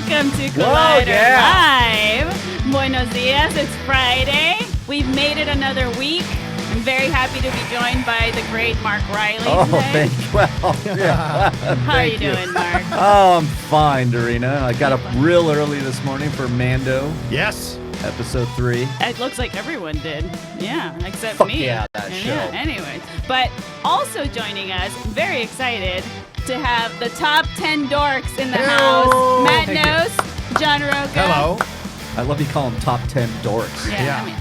Welcome to Collider Live. Buenos dias, it's Friday. We've made it another week. I'm very happy to be joined by the great Mark Riley today. Thank you. Well, yeah. How are you doing, Mark? Oh, I'm fine, Dorina. I got up real early this morning for Mando. Yes. Episode 3. It looks like everyone did. Yeah, except Fuck me. yeah, that show. Yeah, anyways. But also joining us, very excited to have the top 10 dorks in the house. Matt Nose, John Rocha. Hello. I love you call them top 10 dorks. Yeah. I mean,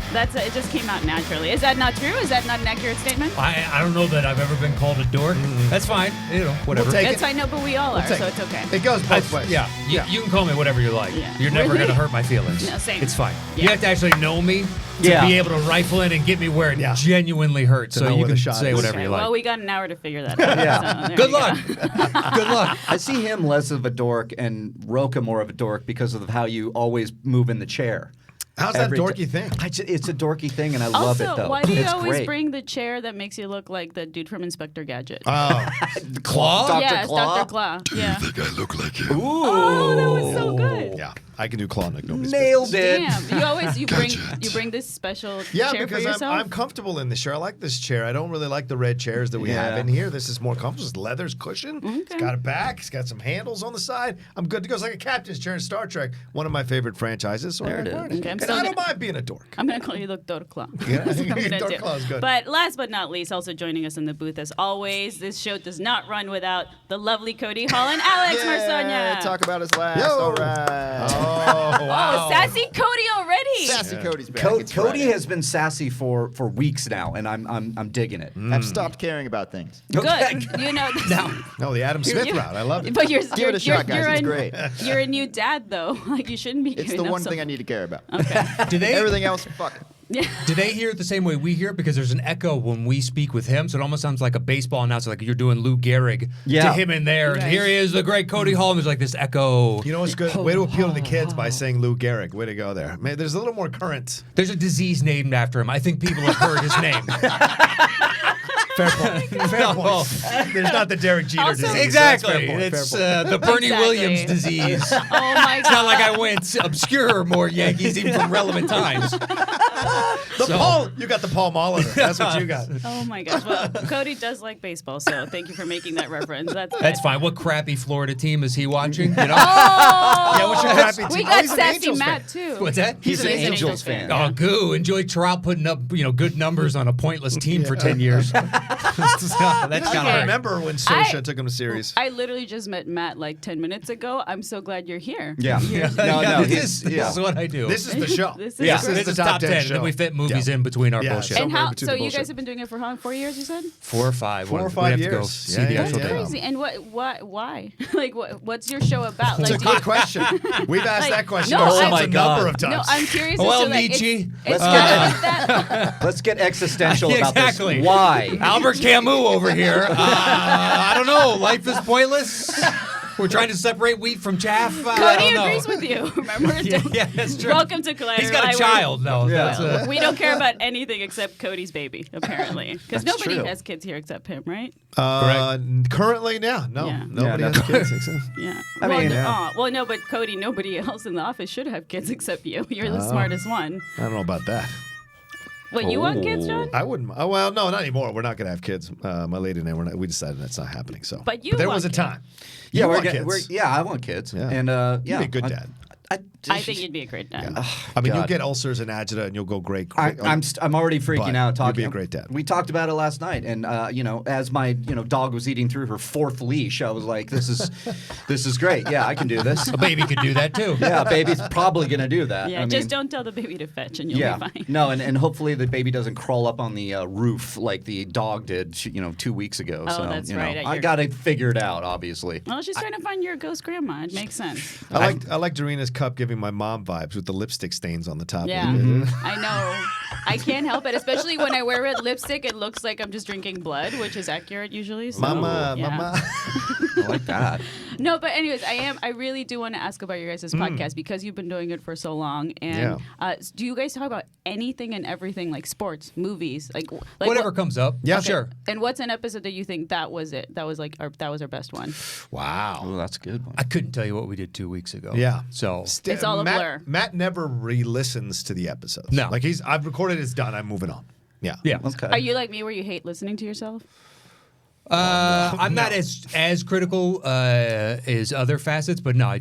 it just came out naturally. Is that not true? Is that not an accurate statement? I don't know that I've ever been called a dork. That's fine. Whatever. We'll take That's fine, no, but we all are, so it's okay. It goes both ways. Yeah, you can call me whatever you like. Yeah. You're never Really? going to hurt my feelings. No, same. It's fine. Yeah. You have to actually know me to be able to rifle in and get me where it genuinely hurts. So know you where the can shot say is. whatever you like. Well, we got an hour to figure that out. Yeah. So there Good you luck. go. Good luck. I see him less of a dork and Rocha more of a dork because of how you always move in the chair. How's that Every dorky thing? It's a dorky thing, and I love it, Also, though. why do you It's always great. bring the chair that makes you look like the dude from Inspector Gadget? Oh. Claw? Dr. Yes, Claw? Dr. Claw. Yeah. I think I look like you. Oh, that was so good. Yeah. I can do claw like nobody's Nailed business. it. Damn, you Gotcha. bring this special Yeah, chair for because yourself? I'm comfortable in this chair. I like this chair. I don't really like the red chairs that we have in here. This is more comfortable. It's leather's cushion. It's got a back. It's got some handles on the side. I'm good to go. It's like a captain's chair in Star Trek, one of my favorite franchises. So There it is. Okay, and I don't mind being a dork. I'm going to call you Dr. Claw. Yeah, That's what I'm gonna Dr. do. Claw is good. But last but not least, also joining us in the booth as always, this show does not run without the lovely Cody Hall and Alex Marsonia. Talk about us last. Yo. All right. Oh, wow. Oh, sassy Cody already. Sassy Cody's back. It's Cody Friday. has been sassy for weeks now, and I'm digging it. I've stopped caring about things. Good. Okay. You know, No, the Adam Smith route. I love it. but you're Give it a shot, guys. It's great. You're a new dad, though. Like you shouldn't be. It's giving the up one so- thing I need to care about. Okay. Do they Everything else, fuck it. do they hear it the same way we hear it? Because there's an echo when we speak with him, so it almost sounds like a baseball announcer, like you're doing Lou Gehrig to him in there. And Right. here he is, the great Cody Hall, and there's like this echo. You know what's good? Way to appeal to the kids by saying Lou Gehrig. Way to go there. Man, there's a little more current. There's a disease named after him. I think people have heard his name. Fair point. Fair point. There's not the Derek Jeter Also- disease. Exactly. That's fair point. It's Fair point. the Bernie Exactly. Williams disease. Oh my It's not god. like I went obscure more Yankees even from relevant times. You got the Paul Molitor. That's what you got. Oh my gosh. Well, Cody does like baseball, so thank you for making that reference. That's fine. What crappy Florida team is he watching? You know? Oh, Yeah, what's your crappy team? we Oh, got he's an sassy Angels Matt fan. too. What's that? He's an Angels fan. Oh, goo. Enjoy Trout putting up, good numbers on a pointless team for 10 years. That's kind I of hard. remember when Socha took him to series. I literally just met Matt like 10 minutes ago. I'm so glad you're here. Yeah. No, This is what I do. This is the show. This is yeah, great. this is top 10. And then we fit movies in between our Yeah, bullshit. And Somewhere how? between So the you bullshit. guys have been doing it for how? 4 years? You said. 4 or 5. 4 or We 5 have to go years. see Yeah, the yeah, actual yeah. date. Crazy. And why? Like, what's your show about? It's Like, a do you- good question. We've asked Like, that question no, ourselves I- a number of No, times. I'm curious. Well, as to, like, Nietzsche. It's Let's not that. Let's get existential about Exactly. this. Why? Albert Camus over here. I don't know. Life is pointless. We're trying to separate wheat from chaff. I Cody don't know. agrees with you. Remember? Yeah, that's true. Welcome to Collider. He's got a Live. child, though. Yeah. That's We don't care about anything except Cody's baby, apparently. Because That's nobody true. has kids here except him, right? Currently, yeah. No. Yeah. Nobody Yeah, has kids. except- Yeah. I mean, well, no, but Cody, nobody else in the office should have kids except you. You're the smartest one. I don't know about that. What, you want kids, John? I wouldn't. Oh, well, no, not anymore. We're not going to have kids. My lady and I, we decided that's not happening. So, But you there want was a kids. time. Yeah, You we're want getting, kids. I want kids. Yeah. And You'd be a good dad. I think you'd be a great dad. I mean, God. you'll get ulcers and agita, and you'll go great. I'm already freaking But out talking. you'd be a great dad. We talked about it last night, and as my dog was eating through her 4th leash, I was like, this is great. Yeah, I can do this. A baby could do that, too. Yeah, baby's probably gonna do that. Yeah, I mean, just don't tell the baby to fetch and you'll Yeah, be fine. no, and hopefully the baby doesn't crawl up on the roof like the dog did, 2 weeks ago. Oh, so that's you right, know, at I your- got it figured out, obviously. Well, she's trying to find your ghost grandma. It makes sense. I like Dorina's cup giving my mom vibes with the lipstick stains on the top. Yeah, Of it. I know. I can't help it, especially when I wear red lipstick. It looks like I'm just drinking blood, which is accurate usually. So, Mama. I like that. No, but anyways, I really do want to ask about your guys' podcast because you've been doing it for so long. And do you guys talk about anything and everything, like sports, movies, like whatever comes up? Yeah, sure. And what's an episode that you think that was it? That was like that was our best one. Wow. Oh, that's a good one. I couldn't tell you what we did 2 weeks ago. Yeah. So It's all a blur. Matt never re-listens to the episodes. No. Like I've recorded, it's done. I'm moving on. Yeah. yeah. Okay. Are you like me where you hate listening to yourself? I'm not as critical as other facets, but no,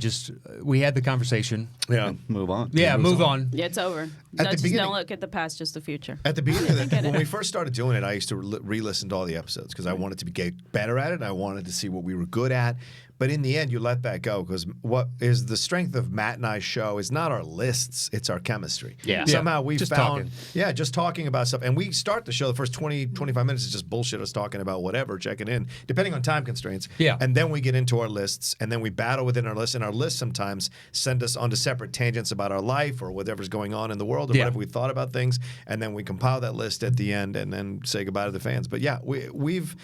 we had the conversation. Yeah. Move on. Yeah, move on. Yeah, it's over. At the Just beginning- don't look at the past, just the future. At the beginning, I get it. when we first started doing it, I used to re-listen to all the episodes because I wanted to get better at it. And I wanted to see what we were good at. But in the end, you let that go because what is the strength of Matt and I's show is not our lists, it's our chemistry. Yeah. Somehow we Just found, talking. just talking about stuff. And we start the show, the first 20, 25 minutes is just bullshit, us talking about whatever, checking in, depending on time constraints. Yeah. And then we get into our lists, and then we battle within our lists. And our lists sometimes send us onto separate tangents about our life or whatever's going on in the world or whatever we thought about things. And then we compile that list at the end and then say goodbye to the fans. But yeah, we've.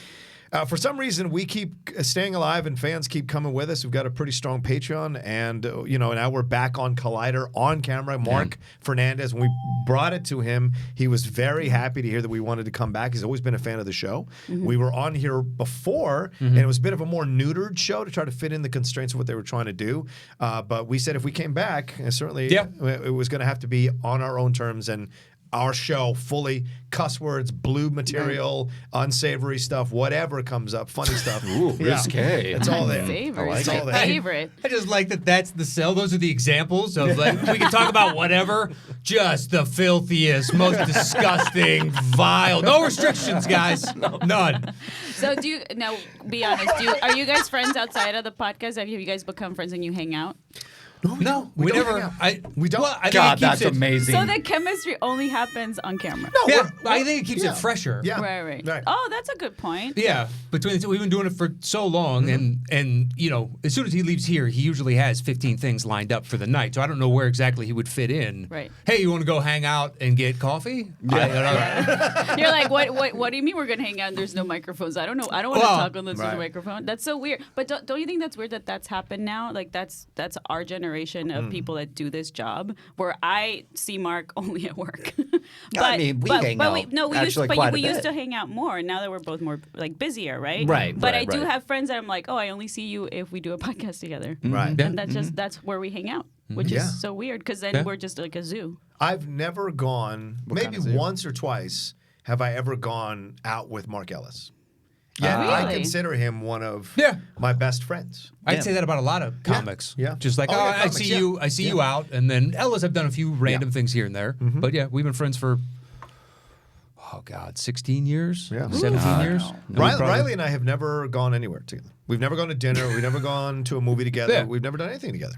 For some reason, we keep staying alive and fans keep coming with us. We've got a pretty strong Patreon, and now we're back on Collider on camera. Mark Fernandez, when we brought it to him, he was very happy to hear that we wanted to come back. He's always been a fan of the show. We were on here before, and it was a bit of a more neutered show to try to fit in the constraints of what they were trying to do. But we said if we came back, and certainly it was going to have to be on our own terms and our show fully cuss words, blue material, unsavory stuff, whatever comes up, funny stuff. Ooh, risque. It's all there. Favorite. It's all there. Favorite. I just like that that's the sell. Those are the examples of like we can talk about whatever, just the filthiest, most disgusting, vile. No restrictions, guys. None. So be honest, are you guys friends outside of the podcast? Have you guys become friends and you hang out? No, we don't never. hang out. We don't. Well, I think God, it keeps that's it, amazing. So the chemistry only happens on camera. No, Yeah, we're- I think it keeps yeah. it fresher. Yeah. Right. Oh, that's a good point. Yeah, between the two, we've been doing it for so long, and as soon as he leaves here, he usually has 15 things lined up for the night. So I don't know where exactly he would fit in. Right. Hey, you want to go hang out and get coffee? Yeah. You're like, what do you mean we're gonna hang out and there's no microphones? I don't know. I don't want to talk on this with a microphone. That's so weird. But don't you think that's weird that that's happened now? Like that's our generation of people that do this job. Where I see Mark only at work. I mean, we hang out we actually quite a used bit. to hang out more. Now that we're both more like busier, right? Right, But right, I do right. have friends that I'm like, oh, I only see you if we do a podcast together. Right. And that's where we hang out, which Yeah. is so weird because then we're just like a zoo. I've never gone, maybe once or twice, have I ever gone out with Mark Ellis. Yeah, I Really? consider him one of Yeah. my best friends. I'd say that about a lot of comics. Yeah. Just like, Oh, yeah, I comics, see yeah. you, I see you out, and then Ellis, I've done a few random things here and there. But yeah, we've been friends for 16 years, Yeah. 17 years. Riley and I have never gone anywhere together. We've never gone to dinner. We've never gone to a movie together. Yeah. We've never done anything together.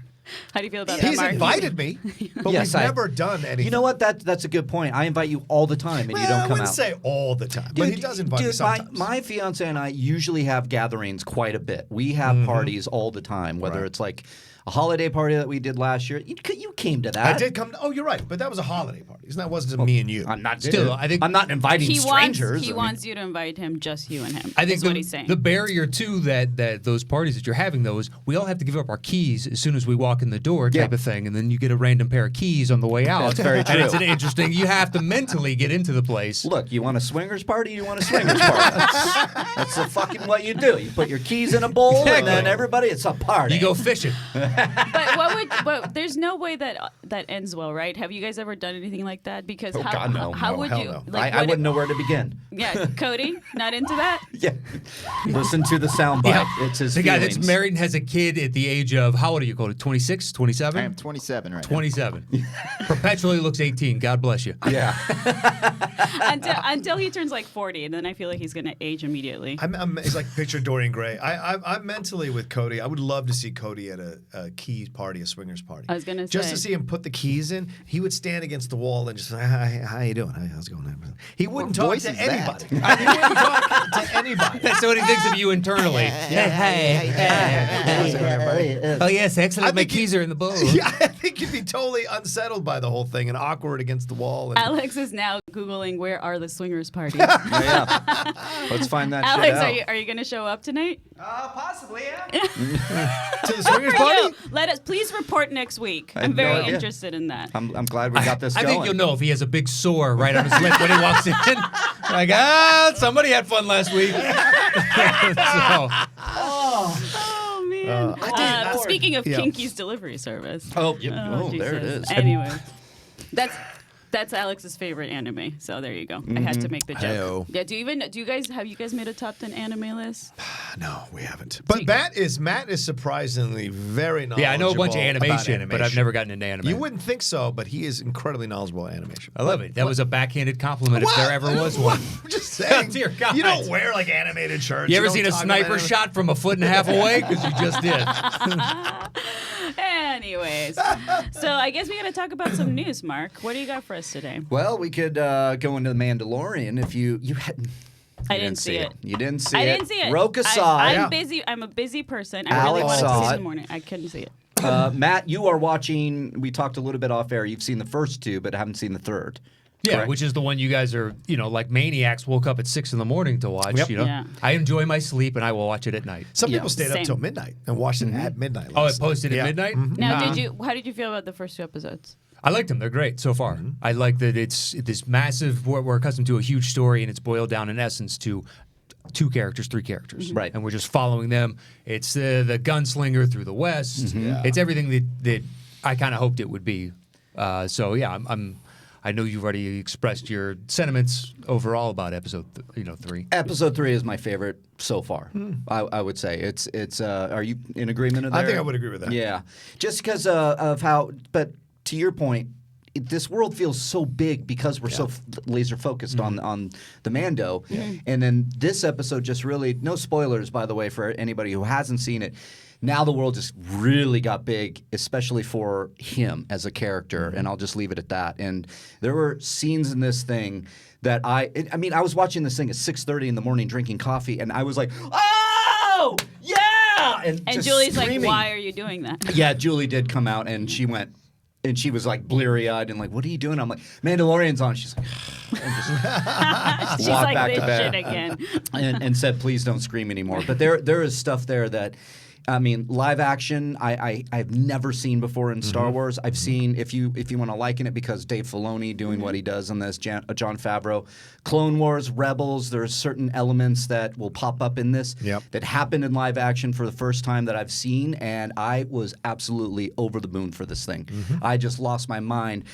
How do you feel about that, He's Mark? invited me, but Yes, we've never done anything. You know what? That's a good point. I invite you all the time, and you Well, don't I come wouldn't out. say all the time, but he does invite me sometimes. My fiance and I usually have gatherings quite a bit. We have parties all the time, whether Right. it's like a holiday party that we did last year. You came to that. I did come. Oh, you're right, but that was a holiday party. That wasn't me and you. I'm not Still, I think- I'm not inviting He strangers. wants I mean, wants you to invite him, just you and him. I think is what he's saying. the barrier to that those parties that you're having, though, is we all have to give up our keys as soon as we walk in the door, type Yeah. of thing, and then you get a random pair of keys on the way out. That's very And true. it's an interesting. You have to mentally get into the place. Look, you want a swingers party? You want a swingers party? That's the fucking what you do. You put your keys in a bowl, and Exactly. then everybody, it's a party. You go fishing. But there's no way that ends well, right? Have you guys ever done anything like that? Because Oh, God, no. how No, would hell you? no. Like, I wouldn't know where to begin. Yeah, Cody, not into that. Yeah. Listen to the soundbite. Yeah. It's his The guy that's feelings. married and has a kid at the age of, how old are you, Cody? 26, 27? I am 27 right now. 27. Perpetually looks 18. God bless you. Yeah. until he turns like 40, and then I feel like he's gonna age immediately. It's like picture Dorian Gray. I'm mentally with Cody. I would love to see Cody at a keys party, a swingers party. I was gonna just say. to see him put the keys in. He would stand against the wall and just say, "Hi, how you doing? How's it going?" He wouldn't talk voice to is that? anybody. He wouldn't talk to anybody. That's what he thinks of you internally. Oh, yes, excellent. I My think keys are in the boat. Yeah, I think you'd be totally unsettled by the whole thing and awkward against the wall. And Alex is now Googling where are the swingers parties. Yeah. Let's find that Alex, shit out. are you going to show up tonight? Possibly, yeah. to the swingers party? Let us please report next week. I I'm have no very idea. interested in that. I'm glad we got this I going. think you'll know if he has a big sore right on his lip when he walks in. Like, somebody had fun last week. So, Oh man! Speaking of Kinky's delivery service. Oh, yep. Oh, there it Jesus. is. Anyway, that's Alex's favorite anime. So there you go. I had to make the joke. Hey-o. Yeah. Do you guys made a top 10 anime list? No, we haven't. But Matt is surprisingly very knowledgeable. yeah, I know a bunch of about animation, but I've never gotten into anime. You wouldn't think so, but he is incredibly knowledgeable about animation. I love it. That was a backhanded compliment if there ever was one. I'm just saying. Dear God. You don't wear like animated shirts. You ever don't seen a talk about sniper anime. shot from a foot and a half away? Because you just did. Anyways, so I guess we got to talk about some news. Mark, what do you got for us today? Well, we could go into the Mandalorian if you hadn't. I didn't see it. You didn't see it. I didn't see it. Rocha saw it. I'm busy. I'm a busy person. I really Alex wanted to saw see it it. in the morning. I couldn't see it. Matt, you are watching. We talked a little bit off air. You've seen the first two, but haven't seen the third. Yeah, Correct? which is the one you guys are, like maniacs, woke up at 6 a.m. to watch. Yep. Yeah. I enjoy my sleep and I will watch it at night. Some Yeah. people stayed up Same. till midnight and watched it at midnight. Oh, it last night. posted Yeah. at midnight? Now, Nah. how did you feel about the first two episodes? I like them. They're great so far. I like that it's this massive, we're accustomed to a huge story and it's boiled down in essence to 2 characters, 3 characters. Right. And we're just following them. It's the gunslinger through the West. Yeah. It's everything that I kind of hoped it would be. So, yeah, I know you've already expressed your sentiments overall about episode 3. Episode 3 is my favorite so far. I would say it's. Are you in agreement? There? I think I would agree with that. Yeah, just because of how. But to your point, this world feels so big because we're so laser focused on the Mando, and then this episode just really no spoilers by the way for anybody who hasn't seen it. Now the world just really got big, especially for him as a character, and I'll just leave it at that. And there were scenes in this thing that I was watching this thing at 6:30 in the morning, drinking coffee, and I was like, "Oh, yeah!" And just Julie's screaming. like, "Why are you doing that?" Yeah, Julie did come out, and she went. And she was like bleary-eyed and like, "What are you doing?" I'm like, "Mandalorian's on." She's like, She's walked like, back "This to bed. shit again." and said, "Please don't scream anymore." But there is stuff there that, I mean, live action I've never seen before in Star Wars. I've seen if you want to liken it because Dave Filoni doing what he does on this, John Favreau, Clone Wars, Rebels. There's certain elements that will pop up in this that happened in live action for the first time that I've seen, and I was absolutely over the moon for this thing. I just lost my mind.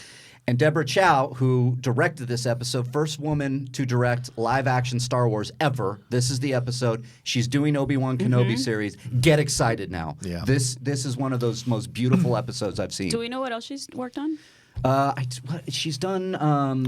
And Deborah Chow, who directed this episode, first woman to direct live-action Star Wars ever. This is the episode. She's doing Obi-Wan Kenobi series. Get excited now. Yeah. This is one of those most beautiful episodes I've seen. Do we know what else she's worked on? She's done.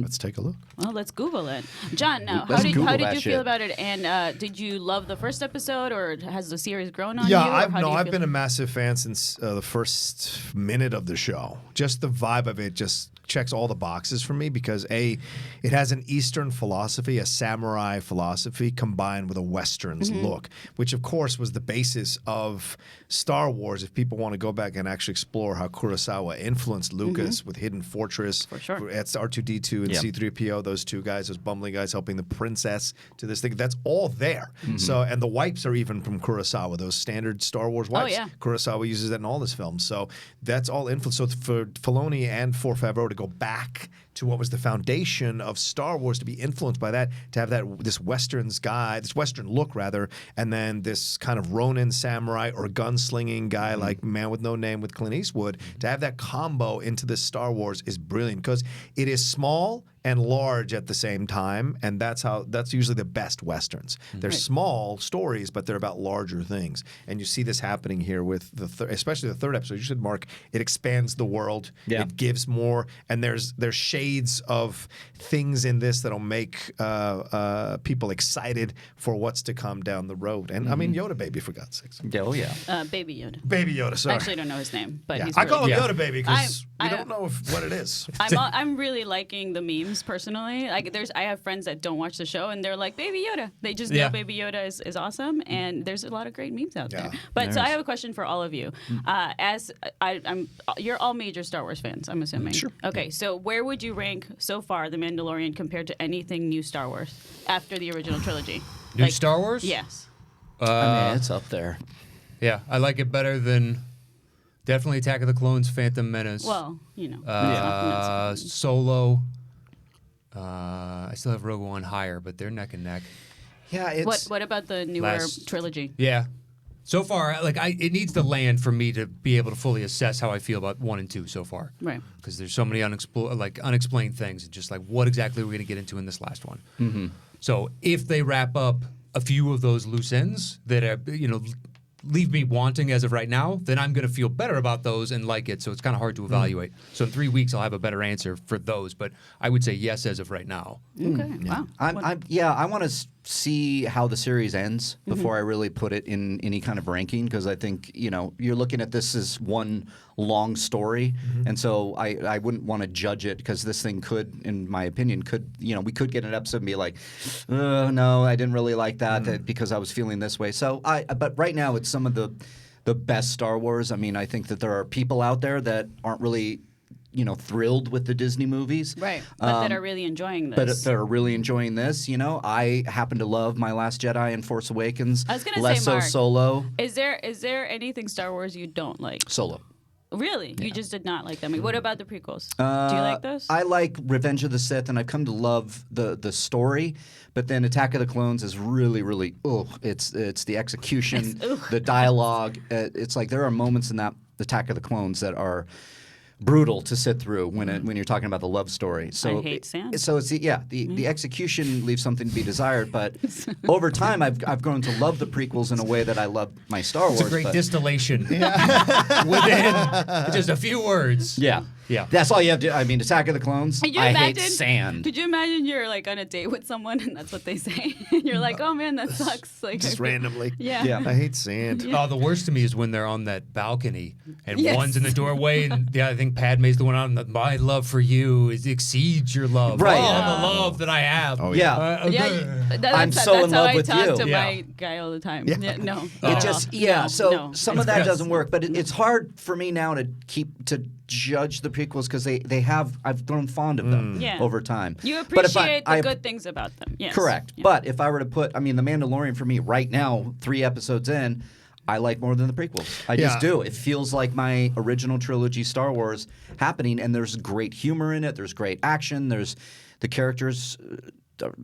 Let's take a look. Well, let's Google it. John, now, Let's Google how did that you shit. feel about it? And did you love the first episode, or has the series grown on Yeah, you? I've been a massive fan since the first minute of the show. Just the vibe of it just checks all the boxes for me because it has an Eastern philosophy, a samurai philosophy combined with a Western's look, which of course was the basis of Star Wars. If people want to go back and actually explore how Kurosawa influenced Lucas with Hidden Fortress, For sure. That's R2D2 and C-3PO, those 2 guys, those bumbling guys helping the princess to this thing. That's all there. So, and the wipes are even from Kurosawa, those standard Star Wars wipes. yeah. Kurosawa uses that in all his films. So that's all influence. So for Filoni and for Favreau to go back to what was the foundation of Star Wars, to be influenced by that, to have this Western look rather, and then this kind of Ronin samurai or gunslinging guy like Man with No Name with Clint Eastwood, to have that combo into this Star Wars is brilliant because it is small and large at the same time, and that's usually the best westerns. They're small stories, but they're about larger things, and you see this happening here with especially the third episode. You said, Mark, it expands the world, it gives more, and there's shades shades of things in this that'll make people excited for what's to come down the road. And I mean, Yoda baby, for God's sakes. Oh yeah. Baby Yoda. Baby Yoda, sorry. I actually don't know his name, but he's I call him really Yoda baby because we I- don't know what it is. I'm really liking the memes personally. Like, I have friends that don't watch the show and they're like, Baby Yoda. They just know Baby Yoda is awesome, and there's a lot of great memes out there. But so I have a question for all of you. You're all major Star Wars fans, I'm assuming. Sure. Okay, so where would you rank so far The Mandalorian compared to anything new Star Wars after the original trilogy? New Star Wars? Yes. I mean, it's up there. Yeah, I like it better than definitely Attack of the Clones, Phantom Menace. Well, you know. Solo. I still have Rogue One higher, but they're neck and neck. Yeah, it's What about the newer trilogy? Yeah. So far, it needs to land for me to be able to fully assess how I feel about 1 and 2 so far. Right. Because there's so many unexplained things, and just like what exactly are we going to get into in this last one. Mm-hmm. So if they wrap up a few of those loose ends that are, leave me wanting as of right now, then I'm going to feel better about those and like it. So it's kind of hard to evaluate. So in 3 weeks, I'll have a better answer for those. But I would say yes as of right now. Okay. Wow. I want to see how the series ends before I really put it in any kind of ranking, because I think you're looking at this as one long story, and so I wouldn't want to judge it, because this thing could, in my opinion, we could get an episode and be like, no, I didn't really like that because I was feeling this way. So but right now it's some of the best Star Wars. I mean, I think that there are people out there that aren't really thrilled with the Disney movies. Right. But that are really enjoying this. But that are really enjoying this. I happen to love My Last Jedi and Force Awakens. I was going to less say, so Mark, Solo. Is there anything Star Wars you don't like? Solo. Really? Yeah. You just did not like them? What about the prequels? Do you like those? I like Revenge of the Sith, and I've come to love the story. But then Attack of the Clones is really, really, it's the execution, the dialogue. It's like there are moments in that Attack of the Clones that are brutal to sit through when you're talking about the love story. So I hate sand. So it's the execution leaves something to be desired. But over time, I've grown to love the prequels in a way that I love my Star Wars. It's a great distillation within just a few words. Yeah. Yeah. That's all you have to. I mean, Attack of the Clones. I hate sand. Could you imagine you're like on a date with someone and that's what they say? And you're like, oh man, that sucks. Like Just randomly. Yeah. I hate sand. Oh, the worst to me is when they're on that balcony and one's in the doorway, and I think Padme's the one out, and my love for you exceeds your love. Right. Oh, the love that I have. Oh, yeah. I'm so in love with how I talk you. to Yeah. my guy all the time. Yeah. Yeah, no. It just some of that Yes. doesn't work, but it's hard for me now to judge the prequels, because I've grown fond of them over time. You But if appreciate the good things about them. Yes. Correct. Yeah. But if I were to put, The Mandalorian for me right now, 3 episodes in, I like more than the prequels. I just do. It feels like my original trilogy Star Wars happening, and there's great humor in it. There's great action. There's the characters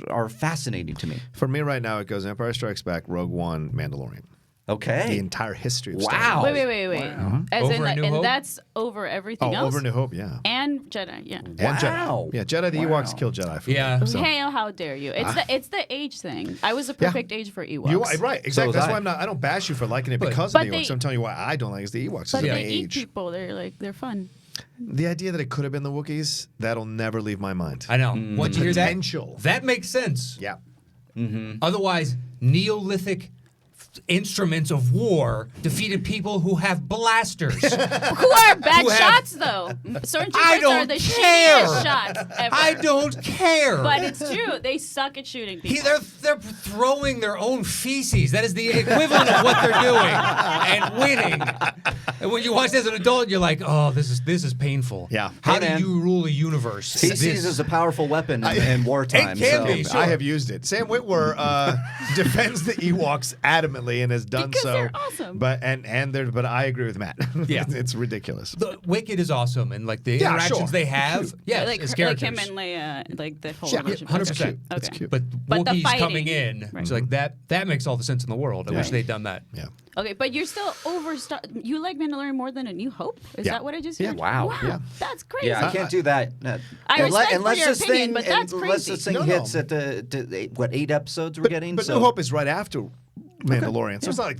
are fascinating to me. For me right now, it goes Empire Strikes Back, Rogue One, Mandalorian. Okay. The entire history of Star Wow. Wars. Wait. As Over in, A New and Hope? that's over everything else? Over New Hope, yeah. And Jedi, yeah. And Wow. Jedi. Yeah, Jedi, the Ewoks kill Jedi. For Yeah. me, so. Hey, how dare you? It's the age thing. I was a perfect age for Ewoks. Right, exactly. was That's I. why I don't bash you for liking it But- because of But the Ewoks. they- I'm telling you why I don't like it is the Ewoks. But It's they my eat age. people. They're fun. The idea that it could have been the Wookiees, that'll never leave my mind. I know. Once you hear that, Potential. that makes sense. Yeah. Otherwise, Neolithic instruments of war defeated people who have blasters. Who are bad Who have- shots though? Stormtroopers I don't are the care. shittiest shots ever. I don't care. But it's true. They suck at shooting people. They're throwing their own feces. That is the equivalent of what they're doing and winning. And when you watch this as an adult, you're like, oh, this is painful. Yeah. How Hey, do man. you rule a universe? Feces is a powerful weapon in wartime. It can so. be, sure. I have used it. Sam Witwer defends the Ewoks adamantly and has done Because so. they're awesome. But but I agree with Matt. Yeah. It's ridiculous. The Wicked is awesome, and like the Yeah, interactions sure. they have, yeah, like as like characters. him and Leia, like the whole Yeah, relationship. 100%. That's Okay. cute. But But the Wookiees fighting. coming in, Right. it's like that makes all the sense in the world. I wish they'd done that. Yeah. Okay, but you're still you like Mandalorian more than A New Hope? Is Yeah. that what I just Yeah. heard? Wow. Yeah. That's crazy. Yeah, I can't do that. I respect unless your this opinion, thing, but that's unless crazy. this thing No, hits no. at the 8 episodes we're getting. But so. New Hope is right after Mandalorian. So it's not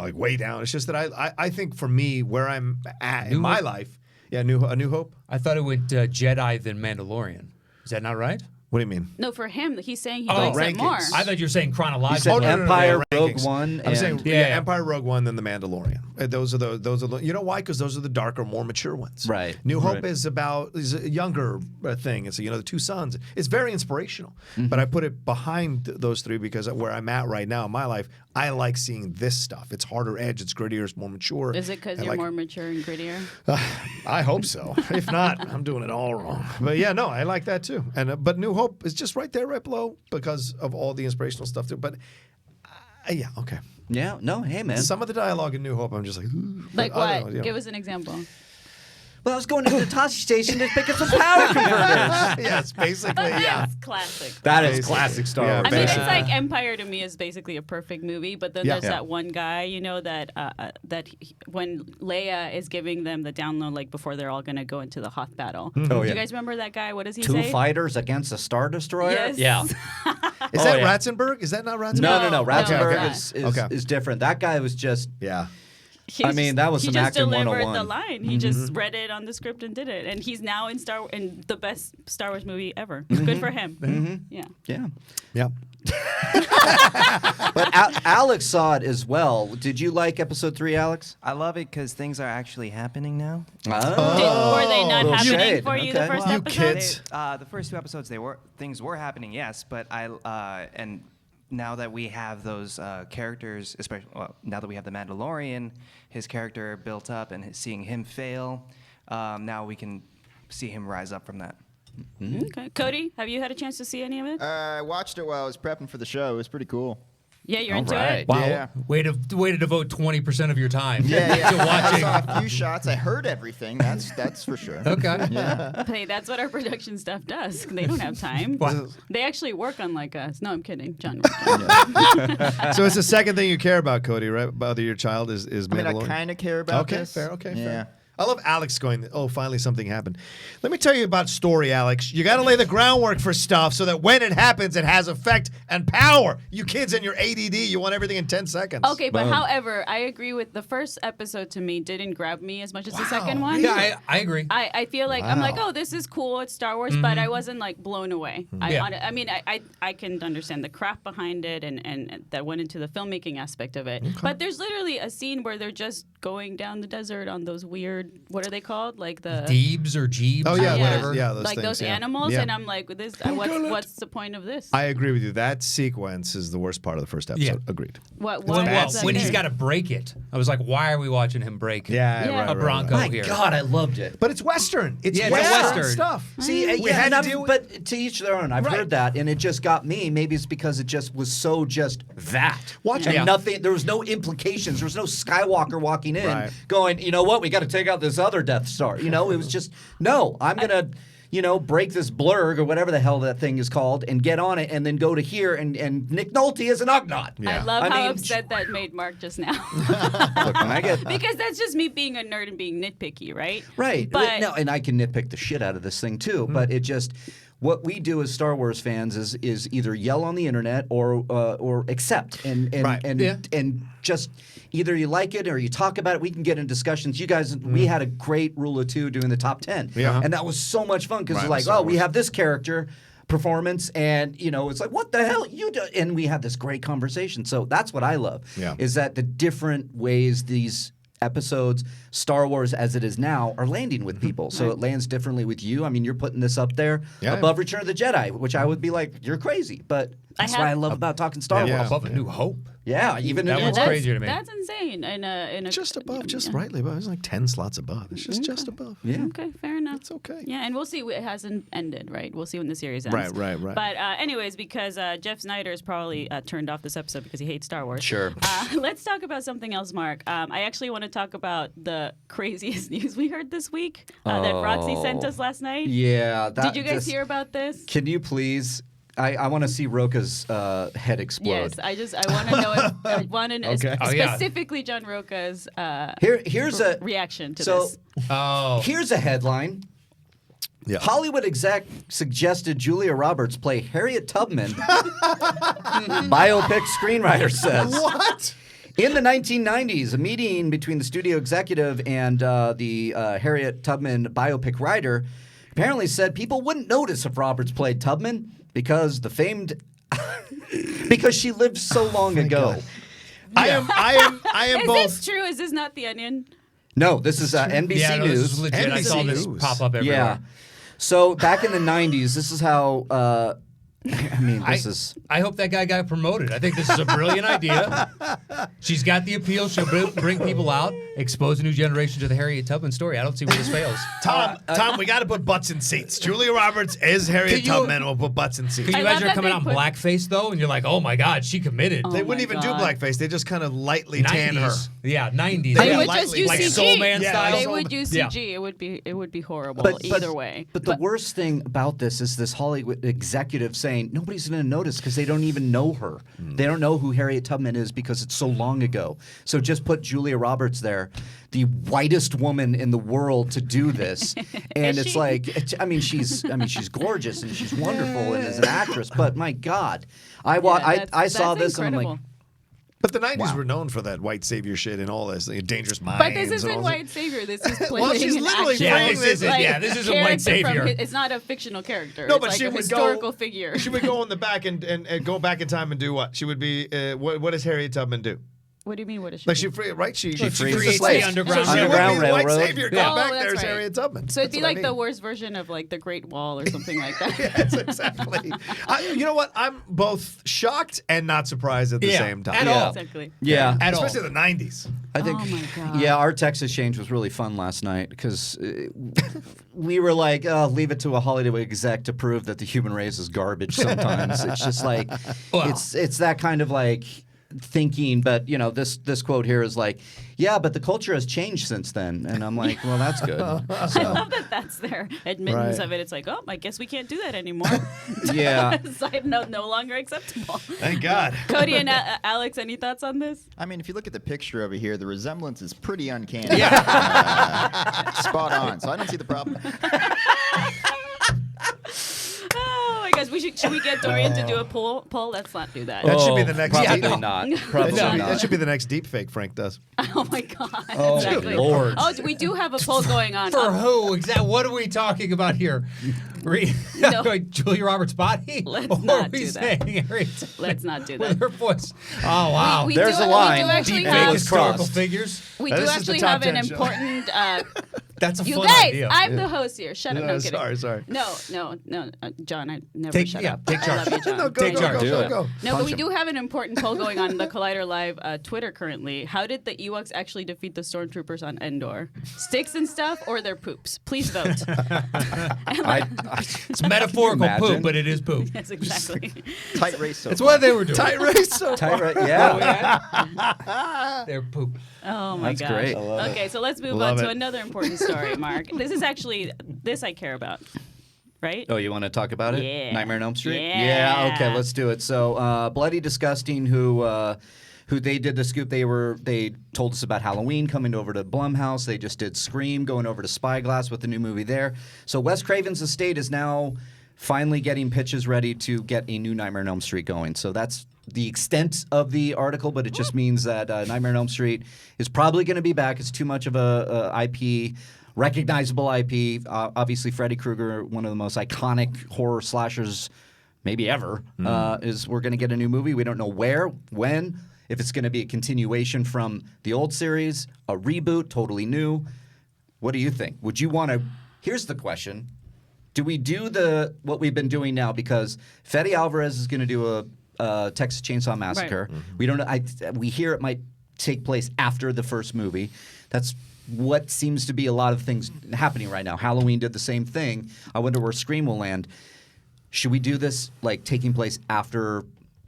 like way down. It's just that I think for me, where I'm at in my life Yeah, A New Hope. I thought it went Jedi then Mandalorian. Is that not right? What do you mean? No, for him, he's saying he likes it rankings. more. I thought you were saying chronologically. Oh, no, Empire, Rogue rankings. One. I'm saying and- Empire, Rogue One, then the Mandalorian. Those are the. You know why? Because those are the darker, more mature ones. Right. New Hope Right. is a younger thing. It's the two sons. It's very inspirational. But I put it behind those three because where I'm at right now in my life, I like seeing this stuff. It's harder edge. It's grittier. It's more mature. Is it because you're more mature and grittier? I hope so. If not, I'm doing it all wrong. But yeah, no, I like that too. And but New Hope is just right there, right below, because of all the inspirational stuff too. But yeah, okay. Yeah, no, hey, man. Some of the dialogue in New Hope, I'm just like, ooh. Like But I don't what? know, Give us an example. Well, I was going to the Hitachi station to pick up some power converters. Yes, basically, yeah. That's classic. That is Basically. classic Star Yeah, Wars. I mean, it's basically. like Empire to me is basically a perfect movie, but then Yeah. there's Yeah. that one guy, when Leia is giving them the download, like before they're all gonna go into the Hoth battle. Oh, Do yeah. you guys remember that guy? What does he Two say? fighters against a Star Destroyer? Yes. Yeah. Is Oh, that yeah. Ratzenberg? Is that not Ratzenberg? No. No, Ratzenberg okay. is different. That guy was just. Yeah. I mean, that was he some just acting delivered 101. the line. He just read it on the script and did it, and he's now in the best Star Wars movie ever. Good for him. Yeah. Yeah. Yeah. But Alex saw it as well. Did you like episode 3, Alex? I love it because things are actually happening now. Were they not little happening shade. for you the Okay. first You episode? kids. The first 2 episodes, things were happening, yes, but and now that we have those characters, especially now that we have the Mandalorian, his character built up and seeing him fail, now we can see him rise up from that. Okay. Cody, have you had a chance to see any of it? I watched it while I was prepping for the show. It was pretty cool. Yeah, you're All into right. it. Wow. Yeah. Way to devote 20% of your time Yeah. to I watching. saw a few shots. I heard everything. That's for sure. Okay. Yeah. Hey, that's what our production staff does. They don't have time. Wow. They actually work unlike us. No, I'm kidding, John. So it's the second thing you care about, Cody, right? About your child is I mean, Mandalorian. I kind of care about Okay, this. fair. Okay, Yeah. fair. I love Alex going, oh, finally something happened. Let me tell you about story, Alex. You got to lay the groundwork for stuff so that when it happens, it has effect and power. You kids and your ADD, you want everything in 10 seconds. Okay, but however, I agree with the first episode to me didn't grab me as much as the second one. Yeah, I agree. I feel like I'm like, oh, this is cool. It's Star Wars, but I wasn't like blown away. Yeah. I can understand the craft behind it and that went into the filmmaking aspect of it. But there's literally a scene where they're just going down the desert on those weird, what are they called? Like the Deebs or Jeebs Oh, or yeah, whatever. yeah, those like things, those yeah. animals, Yeah. and I'm like, what's the point of this? I agree with you. That sequence is the worst part of the first episode. Yeah. Agreed. What? When, Why is that when he's good? got to break it, I was like, why are we watching him break Yeah. a Bronco My here? God, I loved it. But it's Western. It's Yeah, it's Western, Western. stuff. See, We had to deal with- but to each their own. I've Right. heard that, and it just got me. Maybe it's because it just was so just that. Watch and it. nothing. There was no implications. There was no Skywalker walking in, Right. going, you know what? We got to take out this other Death Star. You know, it was just no. I'm gonna. Break this blurg or whatever the hell that thing is called and get on it and then go to here and Nick Nolte is an Ugnaught. Yeah. I love I how mean, upset that made Mark just now. Look, when I get Because that's just me being a nerd and being nitpicky, right? right, But no, and I can nitpick the shit out of this thing too. But it just what we do as Star Wars fans is either yell on the internet or accept and Right. and just either you like it or you talk about it. We can get in discussions. You guys, we had a great rule of 2 doing the top 10, Yeah. and that was so much fun because Right, it's like, Star oh, we Wars. have this character performance and it's like what the hell you do, and we had this great conversation. So that's what I love Yeah. is that the different ways these episodes, Star Wars as it is now, are landing with people. So it lands differently with you. I mean, you're putting this up there above Return of the Jedi, which I would be like, you're crazy. But that's what I love about talking Star Yeah. Wars. Above A New Hope. Yeah, even That in one's that's, crazier to me. That's insane. In a Just above, just rightly above. It's like 10 slots above. It's just above. Yeah. Okay, fair enough. It's okay. Yeah, and we'll see. It hasn't ended, right? We'll see when the series ends. Right. But anyways, because Jeff Snyder is probably turned off this episode because he hates Star Wars. Sure. Let's talk about something else, Mark. I actually want to talk about the craziest news we heard this week that Roxy sent us last night. Yeah. Did you guys hear about this? Can you please? I want to see Rocha's head explode. Yes, I want to know. I want to know Okay. Oh, yeah. specifically John Rocha's Here's a reaction to so this. Oh. here's a headline. Yeah. Hollywood exec suggested Julia Roberts play Harriet Tubman. Biopic screenwriter says. What? In the 1990s, a meeting between the studio executive and the Harriett Tubman biopic writer apparently said people wouldn't notice if Roberts played Tubman because because she lived so long ago. God. I am Is both. this true? Is this not The Onion? No, this is NBC Yeah, no, News. this is legit. I saw this News. pop up everywhere. Yeah. So back in the 90s, this is how. I mean, I hope that guy got promoted. I think this is a brilliant idea. She's got the appeal. She'll bring people out, expose a new generation to the Harriet Tubman story. I don't see where this fails. Tom, we got to put butts in seats. Julia Roberts is Harriet Tubman. We'll put butts in seats. Can you I love imagine her that coming they out in put- blackface, though? And you're like, oh my God, she committed. They Oh wouldn't my even God. do blackface. They just kind of lightly tan her. 90s. Yeah, 90s. They Yeah, would lightly, just use like CG. Soul Man Yeah, style. They would use Yeah. CG. It would be horrible But either way. But the worst thing about this is this Hollywood executive saying nobody's going to notice because they don't even know her. They don't know who Harriet Tubman is because it's so long ago. So just put Julia Roberts there, the whitest woman in the world, to do this, and Is it's she? like, she's gorgeous and she's wonderful and is an actress. But my God, I saw that's this and I'm like. incredible. But the 90s were known for that white savior shit and all this, Dangerous Minds. But this and isn't all White Savior. This is playing Well, she's an literally actual, playing this isn't- like, yeah, this isn't White character from Savior. It's not a fictional character. No, It's but like she a would historical go, figure. She would go in the back and go back in time and do what? She would be. What does Harriet Tubman do? What do you mean? What is she? Like do? She frees frees the slaves. So Underground she would Underground be the white Railroad. savior. Yeah. Come back, that's there's right. Harriet Tubman. So it'd be That's what I like the mean. worst version of like the Great Wall or something like that. Yes, exactly. You know what? I'm both shocked and not surprised at the Yeah, same time. at Yeah. all. Exactly. Yeah. At all. Especially the 90s. I think, Oh my God. yeah, our text exchange was really fun last night because we were like, leave it to a Hollywood exec to prove that the human race is garbage sometimes. It's just like, Well. it's that kind of like thinking, but this quote here is like, yeah, but the culture has changed since then. And I'm like, well, that's good. I So, love that that's their admittance Right. of it. It's like, oh, I guess we can't do that anymore. yeah. Side note, no longer acceptable. Thank God. Cody and Alex, any thoughts on this? I mean, if you look at the picture over here, the resemblance is pretty uncanny. Spot on. So I don't see the problem. Oh my gosh, should we get Dorian to do a poll? Let's not do that. That should be the next. Probably Yeah, no. not. No. Probably That not. should be the next deep fake Frank does. Oh my god. Oh, exactly. Lord. Oh, we do have a poll going on. For who? What are we talking about here? No. Like Julia Roberts' body? Let's Or not are we do that. saying Harriet Let's not do with that. her voice? Oh, wow. We There's do, a line. We do actually Deep Fake fake have, is historical crossed. figures? we This do is the actually top have an 10 show. important. That's a You fun guys, idea. I'm the host here. Shut up. No, I'm kidding. Sorry. No, John, I never Take- shut yeah, up. take I charge. love you, John. No, go, Take go, charge. go, Do go, it. go. No, but Punch we him. do have an important poll going on the Collider Live Twitter currently. How did the Ewoks actually defeat the stormtroopers on Endor? Sticks and stuff or their poops? Please vote. It's metaphorical imagine? poop, but it is poop. Yes, exactly. Tight race so It's far. what they were doing. Tight race. So Yeah. They're poop. Oh my That's gosh. great. Okay, so let's move Love on to it. another important story, Mark. This I care about. Right? Oh, you want to talk about it? Yeah. Nightmare on Elm Street? Yeah. Okay, let's do it. So, Bloody Disgusting, who they did the scoop. They told us about Halloween coming over to Blumhouse. They just did Scream, going over to Spyglass with the new movie there. So Wes Craven's estate is now finally getting pitches ready to get a new Nightmare on Elm Street going. So that's the extent of the article, but it just means that Nightmare on Elm Street is probably going to be back. It's too much of a IP. Recognizable IP. Obviously, Freddy Krueger, one of the most iconic horror slashers maybe ever, is we're going to get a new movie. We don't know where, when, if it's going to be a continuation from the old series, a reboot, totally new. What do you think? Would you want to... Here's the question. Do we do what we've been doing now? Because Fede Alvarez is going to do a Texas Chainsaw Massacre. Right. We don't know. We hear it might take place after the first movie. That's what seems to be a lot of things happening right now. Halloween did the same thing. I wonder where Scream will land. Should we do this like taking place after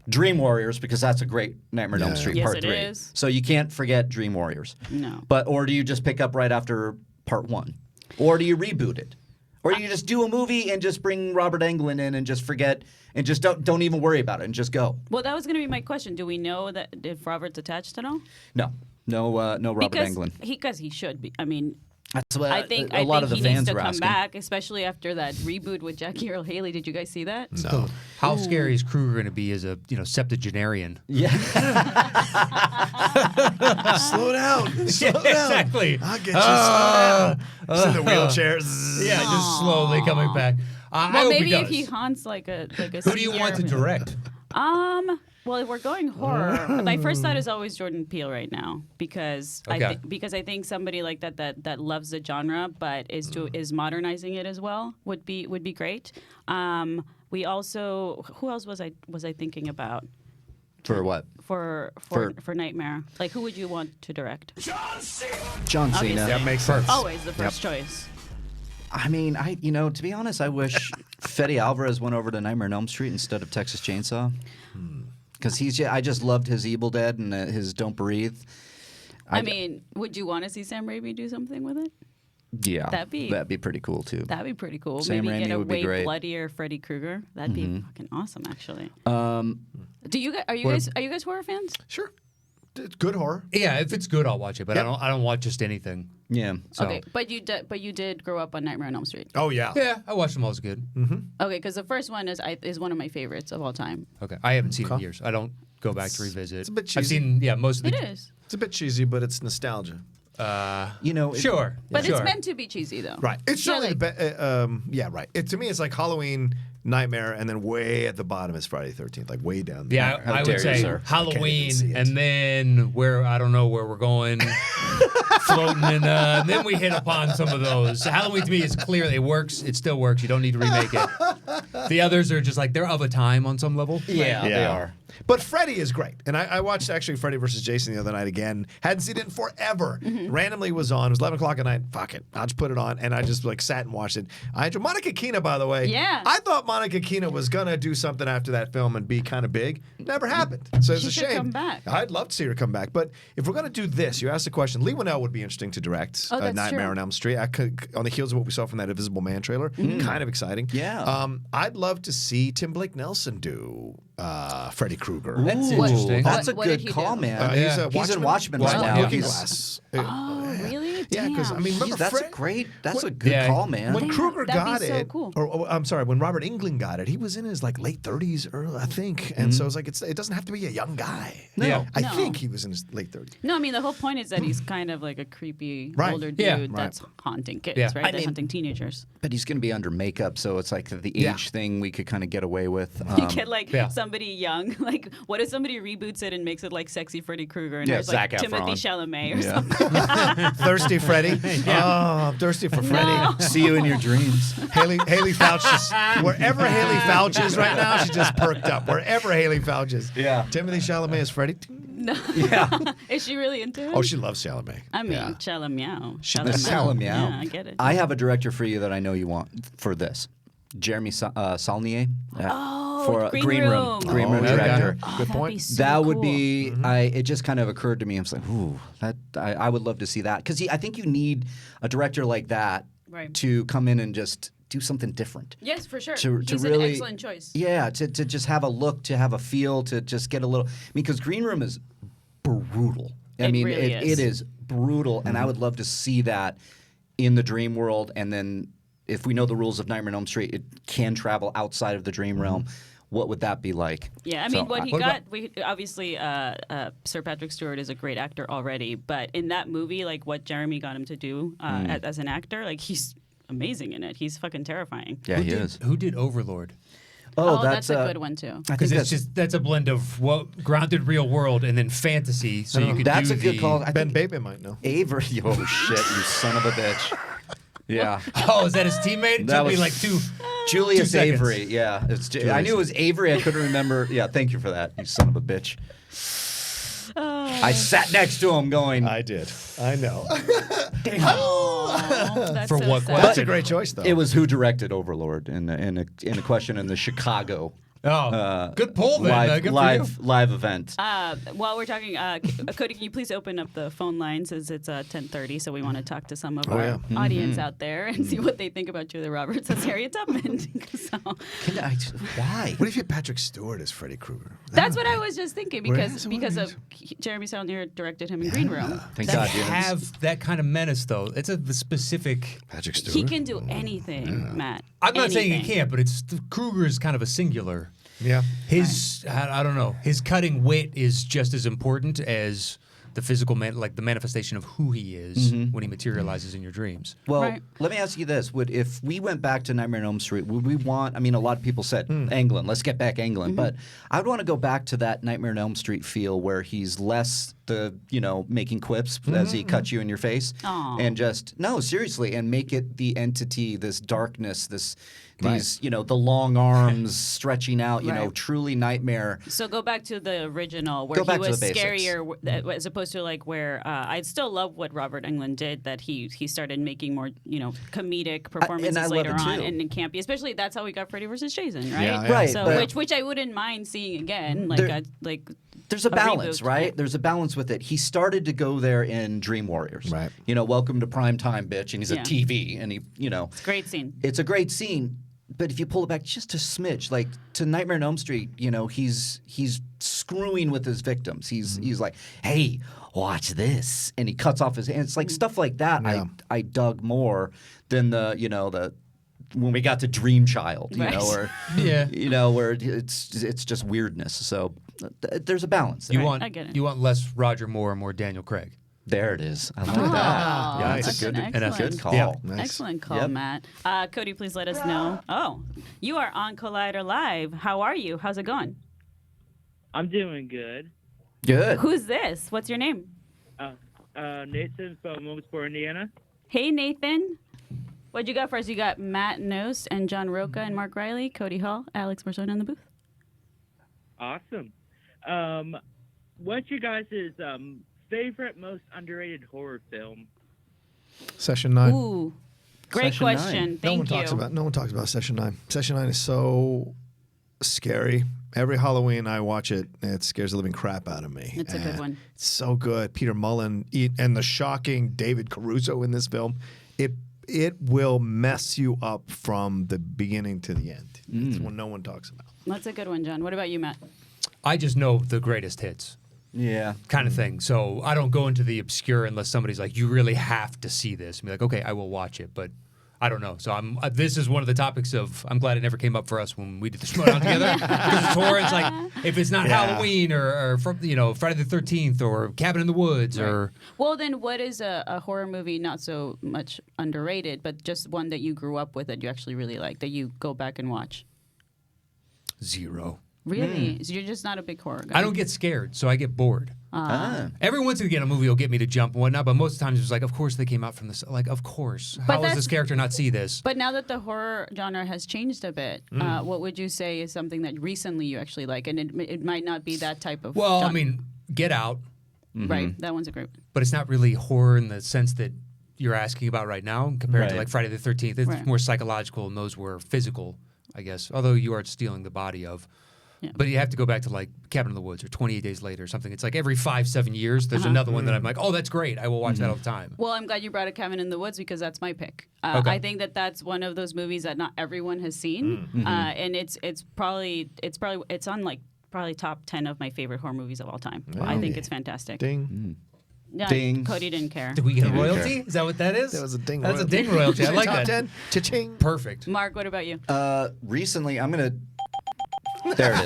Dream Warriors, because that's a great Nightmare on Elm Street Yes, Part it 3. is. So you can't forget Dream Warriors. No. Or do you just pick up right after Part 1? Or do you reboot it? Or do you just do a movie and just bring Robert Englund in and just forget and just don't even worry about it and just go? Well, that was going to be my question. Do we know that if Robert's attached at all? No Robert Englund. Because he should be. I mean, That's what I think a lot of the he needs fans to were come asking. back, especially after that reboot with Jackie Earl Haley. Did you guys see that? No. How scary is Kruger going to be as a septuagenarian? Yeah. Slow down. Slow down. Exactly. I'll get you. Slow down. Just in the wheelchair. Yeah, just slowly coming back. I Well, hope maybe he if does. he haunts like a Who do you want to direct? Well, if we're going horror, my first thought is always Jordan Peele right now because Okay. I think somebody like that loves the genre but is modernizing it as well would be great. We also who else was I thinking about For what? for Nightmare? Like who would you want to direct? John Cena. Obviously. That makes sense. Always the first choice. I mean, to be honest, I wish Fede Alvarez went over to Nightmare on Elm Street instead of Texas Chainsaw. Because I just loved his Evil Dead and his Don't Breathe. I mean, would you want to see Sam Raimi do something with it? Yeah, that'd be pretty cool too. That'd be pretty cool. Sam Maybe Raimi get a would be way great. bloodier Freddy Krueger. That'd be fucking awesome, actually. Do you are you guys horror fans? Sure. It's good horror. Yeah, if it's good, I'll watch it. But Yep. I don't watch just anything. Yeah. So. Okay, but you did grow up on Nightmare on Elm Street. Oh, yeah. Yeah, I watched them all as good. Okay, because the first one is one of my favorites of all time. Okay, I haven't seen it in years. I don't go back to revisit. it's a bit I've cheesy. seen most of It the. is, It's a bit cheesy, but it's nostalgia. Sure, but sure. it's meant to be cheesy though. Right. It's Yeah, certainly like- the best. Yeah, right. To me, it's like Halloween, Nightmare, and then way at the bottom is Friday 13th, like way down there. Yeah, How I dare would you, say sir. Halloween, see it. and then I don't know where we're going, floating, and then we hit upon some of those. Halloween to me is clear; it works. It still works. You don't need to remake it. The others are just like they're of a time on some level. Yeah, they are. But Freddy is great. And I watched actually Freddy vs. Jason the other night again. Hadn't seen it in forever. Randomly was on. It was 11 o'clock at night. Fuck it. I'll just put it on. And I just sat and watched it. I enjoyed Monica Keena, by the way. Yeah. I thought Monica Keena was going to do something after that film and be kind of big. Never happened. So it's She a should shame. come back. I'd love to see her come back. But if we're going to do this, you asked the question. Lee Winnell would be interesting to direct Oh, that's Nightmare true. on Elm Street. On the heels of what we saw from that Invisible Man trailer. Kind of exciting. Yeah. I'd love to see Tim Blake Nelson do Freddy Krueger. That's Ooh, interesting. That's a What did good he call, do? man. He's in Watchmen right Watchmen. now. Looking He's- Glass. Oh, really? Yeah, because I mean, remember That's Fred- great. That's a when- good Yeah. call, man. When Damn, Kruger that'd be got so it, cool. or I'm sorry, when Robert Englund got it, he was in his late 30s, I think, and so it's like it doesn't have to be a young guy. Yeah. I No. think he was in his late 30s. No, I mean the whole point is that he's kind of like a creepy Right. older dude Yeah. that's haunting kids, Yeah. right? I That's mean- hunting teenagers. But he's going to be under makeup, so it's like the age Yeah. thing we could kind of get away with. You get like yeah. somebody young. Like, what if somebody reboots it and makes it like sexy Freddy Krueger and Yeah, there's like Zac Timothy Efron. Chalamet or Yeah. something? Thirsty Freddy. Oh, I'm thirsty for Freddy. See you in your dreams. Haley Fouch is wherever Haley Fouch is right now. She just perked up. Wherever Haley Fouch is. Yeah. Timothy Chalamet is Freddy. No. Yeah. Is she really into him? Oh, she loves Chalamet. I mean, Yeah. Chalameow. Chalameow. Yeah, I get it. I have a director for you that I know you want for this. Jeremy Saulnier. For Green Room. Green Room okay. director. Oh, Good that'd point. be so That would cool. be. It just kind of occurred to me. I was like, ooh, I would love to see that because I think you need a director like that Right. to come in and just do something different. Yes, for sure. To He's really, an excellent choice. Yeah, to just have a look, to have a feel, to just get a little. I mean, because Green Room is brutal. I It mean, really is. it is brutal, and I would love to see that in the dream world. And then, if we know the rules of Nightmare on Elm Street, it can travel outside of the dream realm. What would that be like? Yeah, I mean, So, obviously, Sir Patrick Stewart is a great actor already, but in that movie, like what Jeremy got him to do as an actor, like he's amazing in it. He's fucking terrifying. Yeah, he is. Who did Overlord? Oh, that's a good one too. I Because think that's a blend of grounded real world and then fantasy. So you could that's do a good the- call. I Ben think Bateman might know. Avery. Oh shit! You son of a bitch. Yeah. Oh, is that his teammate? It That took me was- like two. Julius 2 seconds. Avery, yeah. I knew it was Avery. I couldn't remember. Yeah, thank you for that, you son of a bitch. I sat next to him going, I did. I know. Oh, that's For so what sad. That's a great choice, though. it was who directed Overlord in the question in the Chicago Oh, good pull then. live Good live for you. live event. While we're talking, Cody, can you please open up the phone lines as it's 10:30, so we want to talk to some of our audience out there and see what they think about Julia Roberts as Harriet Tubman. So, Why? What if you had Patrick Stewart as Freddy Krueger? that's what I was just thinking because Where is of Jeremy Saulnier directed him in Green Room. Thank To God. have that kind of menace, though, it's the specific. Patrick Stewart. He can do anything, Matt. I'm not saying he Anything. can't, but it's Kruger is kind of a singular. Yeah. His I don't know. His cutting wit is just as important as the physical like the manifestation of who he is when he materializes in your dreams. Well, Right. let me ask you this: if we went back to Nightmare on Elm Street, would we want? I mean, a lot of people said England. Let's get back England, but I'd want to go back to that Nightmare on Elm Street feel where he's less the making quips as he cuts you in your face, Aw. and just no, seriously, and make it the entity, this darkness, these the long arms stretching out, Right. truly nightmare. So go back to the original where Go he back to was the basics. scarier as opposed to like where I still love what Robert Englund did, that he started making more comedic performances I love later it on too. and campy, especially that's how we got Freddy vs. Jason, right? Yeah, yeah. Right, So but- which I wouldn't mind seeing again, like There- There's a balance, reboot. right? There's a balance with it. He started to go there in Dream Warriors. Right. Welcome to prime time, bitch. And he's Yeah. a TV. And he, Great scene. it's a great scene. But if you pull it back just a smidge, like to Nightmare on Elm Street, he's screwing with his victims. He's like, hey, watch this. And he cuts off his hands. It's like stuff like that Yeah. I dug more than the when we got to Dream Child, Right. or Yeah. where it's just weirdness. So there's a balance there. You want I get it. you want less Roger Moore and more Daniel Craig. There it is. I like Oh, that. Yeah, that's it's an and that's excellent, Good call. Yeah. Nice. excellent call, Yep. Matt. Cody, please let us know. Oh, you are on Collider Live. How are you? How's it going? I'm doing good. Good. Who's this? What's your name? Nathan from Williamsport, Indiana. Hey, Nathan. What you got for us? You got Matt Nost and John Rocha and Mark Riley, Cody Hall, Alex Marzone in the booth. Awesome. What's your guys' favorite, most underrated horror film? Session 9. Ooh, great Session 9. question. No Thank one you. talks about Session 9. Session 9 is so scary. Every Halloween I watch it, it scares the living crap out of me. It's a good And one. It's so good. Peter Mullen and the shocking David Caruso in this film. It will mess you up from the beginning to the end. It's what no one talks about. That's a good one, John. What about you, Matt? I just know the greatest hits. Yeah. Kind of thing. So I don't go into the obscure unless somebody's like, you really have to see this. And be like, okay, I will watch it, but I don't know. So this is one of the topics of, I'm glad it never came up for us when we did the Schmodown together. Because it's horror. It's like, if it's not Halloween or Friday the 13th or Cabin in the Woods or. Well, then what is a horror movie not so much underrated, but just one that you grew up with that you actually really like, that you go back and watch? Zero. Really? So you're just not a big horror guy? I don't get scared, so I get bored. Ah. Every once and again, a movie will get me to jump and whatnot, but most of the times it's like, of course they came out from this. Like, of course. But How does that's- this character not see this? But now that the horror genre has changed a bit, what would you say is something that recently you actually like? And it might not be that type of Well, I genre. mean, Get Out, Right, that one's a great one. but it's not really horror in the sense that you're asking about right now compared to Right. like Friday the 13th. It's Right. more psychological, and those were physical, I guess, although you are stealing the body of. Yeah. But you have to go back to like Cabin in the Woods or 28 Days Later or something. It's like every 5-7 years, there's another one that I'm like, oh, that's great. I will watch that all the time. Well, I'm glad you brought a Cabin in the Woods because that's my pick. Okay. I think that's one of those movies that not everyone has seen, and it's on like probably top 10 of my favorite horror movies of all time. I think it's fantastic. Ding. Yeah, Ding. Cody didn't care. Did we get a royalty? Is that what that is? That was a ding That's royalty. a ding royalty. I like Top that. 10. Cha-ching. Perfect. Mark, what about you? Recently, I'm gonna. There it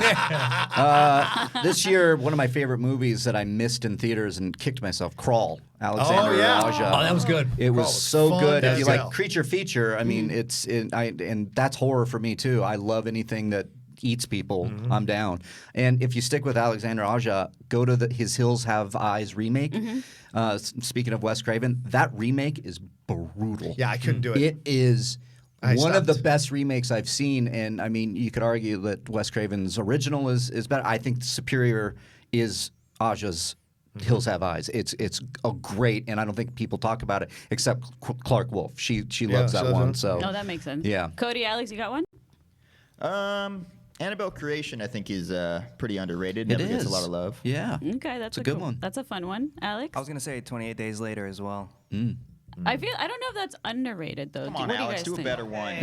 is. This year, one of my favorite movies that I missed in theaters and kicked myself. Crawl. Alexander yeah. Rocha. Oh, that was good. It was was so fun good. If as you hell. like creature feature, I mean, and that's horror for me too. I love anything that eats people. I'm down. And if you stick with Alexander Aja, go to his Hills Have Eyes remake. Speaking of Wes Craven, that remake is brutal. Yeah, I couldn't do it. It is I one of the stopped. best remakes I've seen, and I mean, you could argue that Wes Craven's original is better. I think superior is Aja's Hills Have Eyes. It's a great, and I don't think people talk about it except Clark Wolf. She loves she that loves one. it. So No, that makes sense. yeah. Cody, Alex, you got one? Annabelle Creation, I think, is pretty underrated. It Never gets a is. lot of love. Yeah. Okay, that's a good one. That's a fun one. Alex? I was gonna say 28 Days Later as well. I don't know if that's underrated though. Come on, what Alex, do you do guys a think? better one.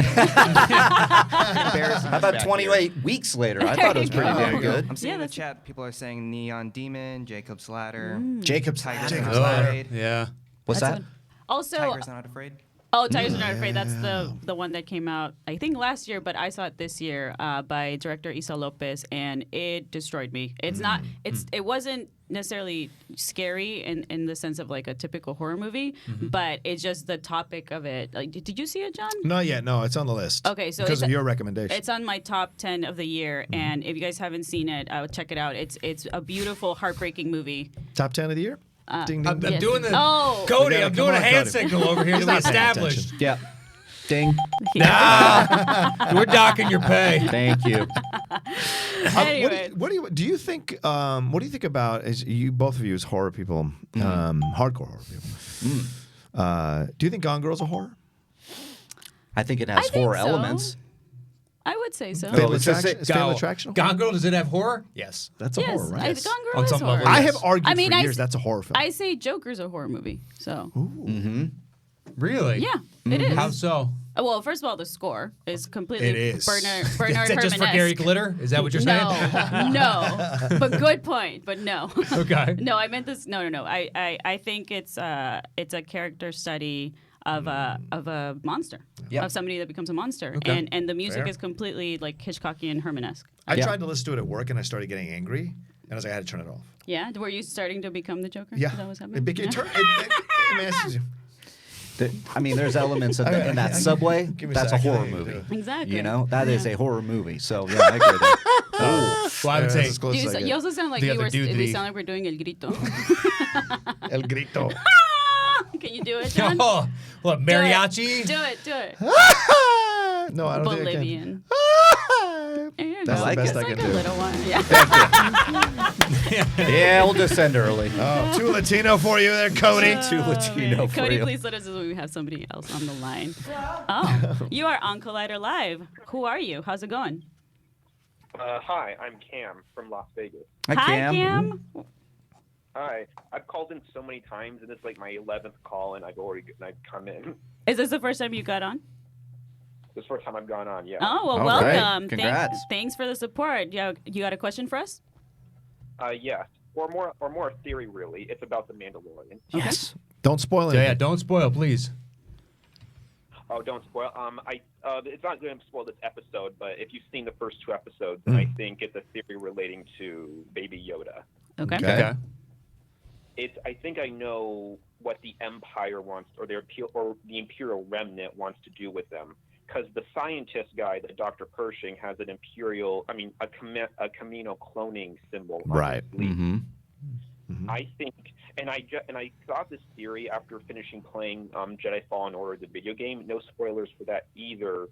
How about 28 weeks later? I thought it was pretty damn good. I'm seeing in the that's- chat people are saying Neon Demon, Jacob's Ladder, Jacob's Tiger's Jacob's Not Ladder. Afraid. Yeah. What's That's that? one. Also, Tiger's Not Afraid. Tigers Are Not Afraid. That's the one that came out, I think, last year, but I saw it this year by director Isa Lopez, and it destroyed me. It wasn't necessarily scary in the sense of like a typical horror movie, but it's just the topic of it. Like, did you see it, John? Not yet. No, it's on the list. Okay, so because it's of your recommendation. It's on my top 10 of the year, and if you guys haven't seen it, check it out. It's a beautiful, heartbreaking movie. Top 10 of the year. Ding, ding, I'm ding. doing the Oh. Cody. Yeah, I'm come doing a on, hand Cody. signal over here He's that we not paying established. attention. Yeah. Ding. We're docking your pay. Thank you. Anyway. What do you think? What do you think about? As you both of you as horror people, hardcore horror people? Do you think Gone Girl's a horror? I think it has think horror so. elements. I would say so. Fatal let's just Attraction. Is Fatal Attraction? a horror? Gone Girl, does it have horror? Yes. That's a Yes, horror, right? Gone Girl On is some horror. level, I yes. have argued I mean, for I years s- that's a horror film. I say Joker's a horror movie. So Really? yeah, it is. How so? Well, first of all, the score is completely It is. Bernard Is that just for Herrmann-esque. Gary Glitter? Is that what you're saying? No, but good point. But no. Okay. No, I meant this. No. I think it's a character study of a monster, Yep. of somebody that becomes a monster, Okay. and the music Fair. is completely like Hitchcockian Herman-esque. I Yeah. tried to listen to it at work and I started getting angry, and I was like, I had to turn it off. Yeah, were you starting to become the Joker? Yeah, Is that what's happening? it became. I mean, there's elements of in that subway. Give me a That's a sec, I horror can do movie. it. Exactly. You know, that is a horror movie. So yeah, I agree with that. Well, I would say as close as I get. You also sound like The you other were. dude that We he- sound like we're doing El Grito. El Grito. Can you do it, John? oh, what, mariachi? Do it. Do it. No, I don't think I Bolivian. can. There you That's go. the best It's I like can a do. little one. Yeah. Yeah, we'll just send early. Oh, too Latino for you there, Cody. Too Latino for Cody, you. please let us know when we have somebody else on the line. Oh, you are on Collider Live. Who are you? How's it going? Hi, I'm Cam from Las Vegas. Hi, Cam. Hi, I've called in so many times, and this is like my 11th call, and I've come in. Is this the first time you got on? This is the first time I've gone on. Yeah. Oh, well, All right. welcome. Congrats. Thanks for the support. You got a question for us? Yes, or more a theory really. It's about the Mandalorian. Yes. Don't spoil it. Yeah, don't spoil, please. Oh, don't spoil. It's not going to spoil this episode, but if you've seen the first two episodes, then I think it's a theory relating to Baby Yoda. Okay. Okay. I think I know what the Empire wants, or the Imperial Remnant wants to do with them, because the scientist guy, the Dr. Pershing, has an a Camino cloning symbol. On Right. his sleeve. Mm-hmm. I think, and I thought this theory after finishing playing Jedi Fallen Order, the video game. No spoilers for that either,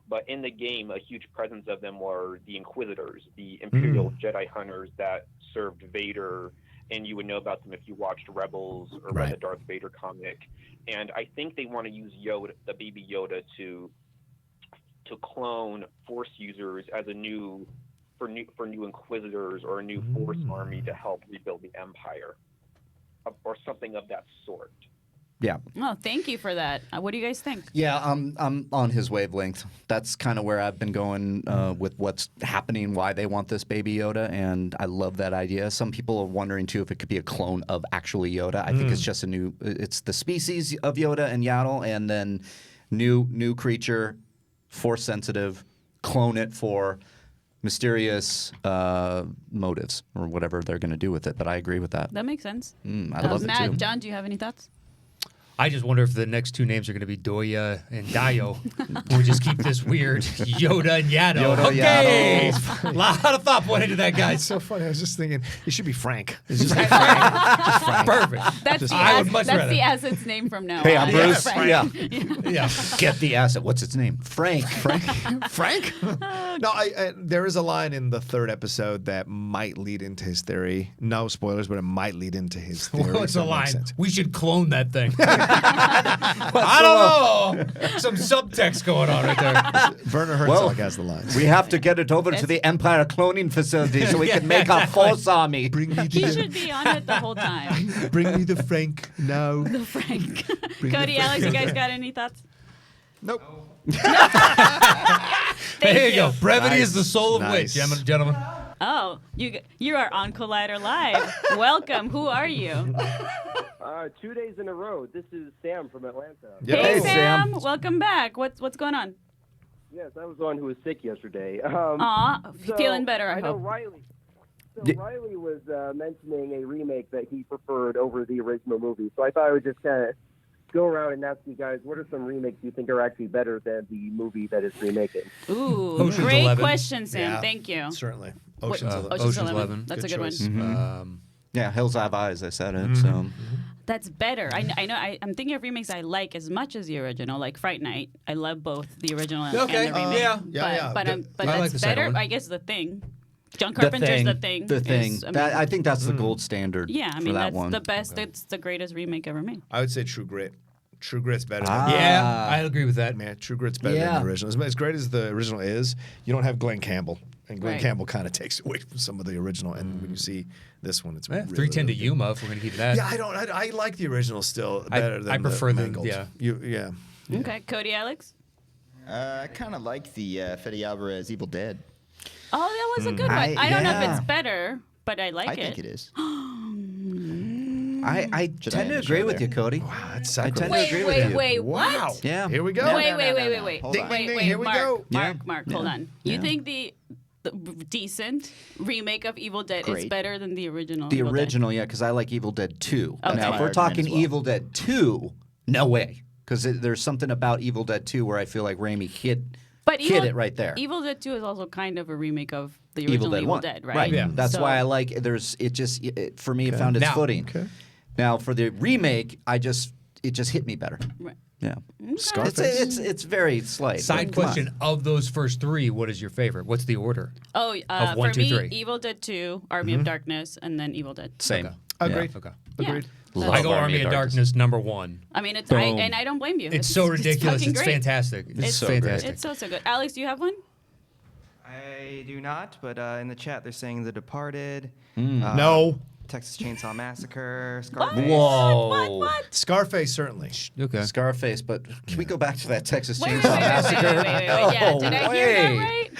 but in the game, a huge presence of them were the Inquisitors, the Imperial Jedi hunters that served Vader, and you would know about them if you watched Rebels or read the Darth Vader comic. And I think they want to use Yoda, the Baby Yoda, to clone Force users as for new Inquisitors or a new Force army to help rebuild the Empire, or something of that sort. Yeah. Oh, thank you for that. What do you guys think? Yeah, I'm on his wavelength. That's kind of where I've been going with what's happening, why they want this Baby Yoda, and I love that idea. Some people are wondering too if it could be a clone of actually Yoda. I think it's just it's the species of Yoda and Yaddle, and then new creature, Force sensitive, clone it for mysterious motives or whatever they're going to do with it. But I agree with that. That makes sense. I love it Matt, too. John, do you have any thoughts? I just wonder if the next two names are going to be Doya and Dio. We just keep this weird Yoda and Yaddo. Yoda, Okay. A lot of thought put into that, It's guys. so funny. I was just thinking it should be Frank. It's just like Frank. Perfect. That's I would much that's rather. the asset's name from now Hey, on. I'm Bruce. Frank. Yeah. Yeah. Get the asset. What's its name? Frank. Frank? Oh, No, there is a line in the third episode that might lead into his theory. No spoilers, but it might lead into his theory. What's so the it makes line? sense. We should clone that thing. I don't know. Some subtext going on right there. Werner Herzog has the lines. We have to get it over to the Empire cloning facility so we can make a force army. Bring me He should be on it the whole time. Bring me the Frank now. The Frank. Cody, Alex, you guys got any thoughts? Nope. There you go. Brevity Nice. is the soul of wit, Nice. gentlemen. Oh, you are on Collider Live. Welcome. Who are you? 2 days in a row. This is Sam from Atlanta. Yep. Hey, Hey, Sam. Sam. Welcome back. What's going on? Yes, I was the one who was sick yesterday. Aw, So, feeling better, I know hope. Riley. So Yeah. Riley was mentioning a remake that he preferred over the original movie. So I thought I would just kind of go around and ask you guys, what are some remakes you think are actually better than the movie that is remaking? Ooh, Ocean's great 11. question, Sam. Yeah. Thank you. Certainly. Wait, Ocean's Eleven. Ocean's Ocean's 11. 11. That's Good a good choice. one. Yeah, Hills Have Eyes. I said it. So That's better. I know. I'm thinking of remakes I like as much as the original, like Fright Night. I love both the original and Okay, the remake. yeah. Yeah. But I that's like the second better. one. I guess The Thing. John Carpenter's The Thing. The Thing. is That, I think that's the Mm. gold standard. yeah, I for mean that that's one. the best. It's the greatest remake ever made. I would say True Grit. True Grit's better Ah. than Yeah, I agree with that. Man, True Grit's better Yeah. than the original. As great as the original is, you don't have Glenn Campbell. And Glenn Right. Campbell kind of takes away from some of the original. And when you see this one, it's Yeah, really, 310 to really Yuma, if we're going to keep it that. Yeah, I like the original still better than I prefer the- mangled. yeah. Yeah. Okay, Cody, Alex. I kind of like the Fede Alvarez Evil Dead. Oh, that was a good one. I- I don't know if yeah. it's better, but I like I it. think it is. I Should tend I to end the agree show with there? you, Cody. Wow, that's I tend to sacrilege. agree Wait, with you. wait, Wow. what? Yeah. Here we go. Wait, no, wait, no, wait, no, wait, no. wait. Hold Ding, on. ding, Wait, ding. wait, Here we Mark, go. Mark, hold on. You think the decent remake of Evil Dead is Great. better than the original? The Evil Dead? original, yeah, because I like Evil Dead 2. Okay. Now, if my we're argument talking as well. Evil Dead 2, no way. Because there's something about Evil Dead 2 where I feel like Raimi hit it right there. Evil Dead 2 is also kind of a remake of the Evil original Dead Evil 1. Dead, right? Yeah. That's So- why I like for me, it found its Now- footing. Okay. Now, for the remake, it just hit me better. Right. Yeah. Scarface. It's very slight. Side but come on. question, of those first three, what is your favorite? What's the order? Oh, Of 1, for 2, me, 3. Evil Dead 2, Army of Darkness, and then Evil Dead. Same. Okay. Agreed. Okay. Yeah. Agreed. Love I go Army of Darkness number 1. I mean, Boom. and I don't blame you. It's so ridiculous. fucking It's great. fantastic. It's so great. fantastic. It's so good. Alex, do you have one? I do not, but in the chat they're saying The Departed, No. Texas Chainsaw Massacre, What? Scarface. Whoa. What? Scarface, certainly. Okay. Scarface, but can we go back to that Texas Wait, Chainsaw Massacre? Yeah, No did I hear way. that right?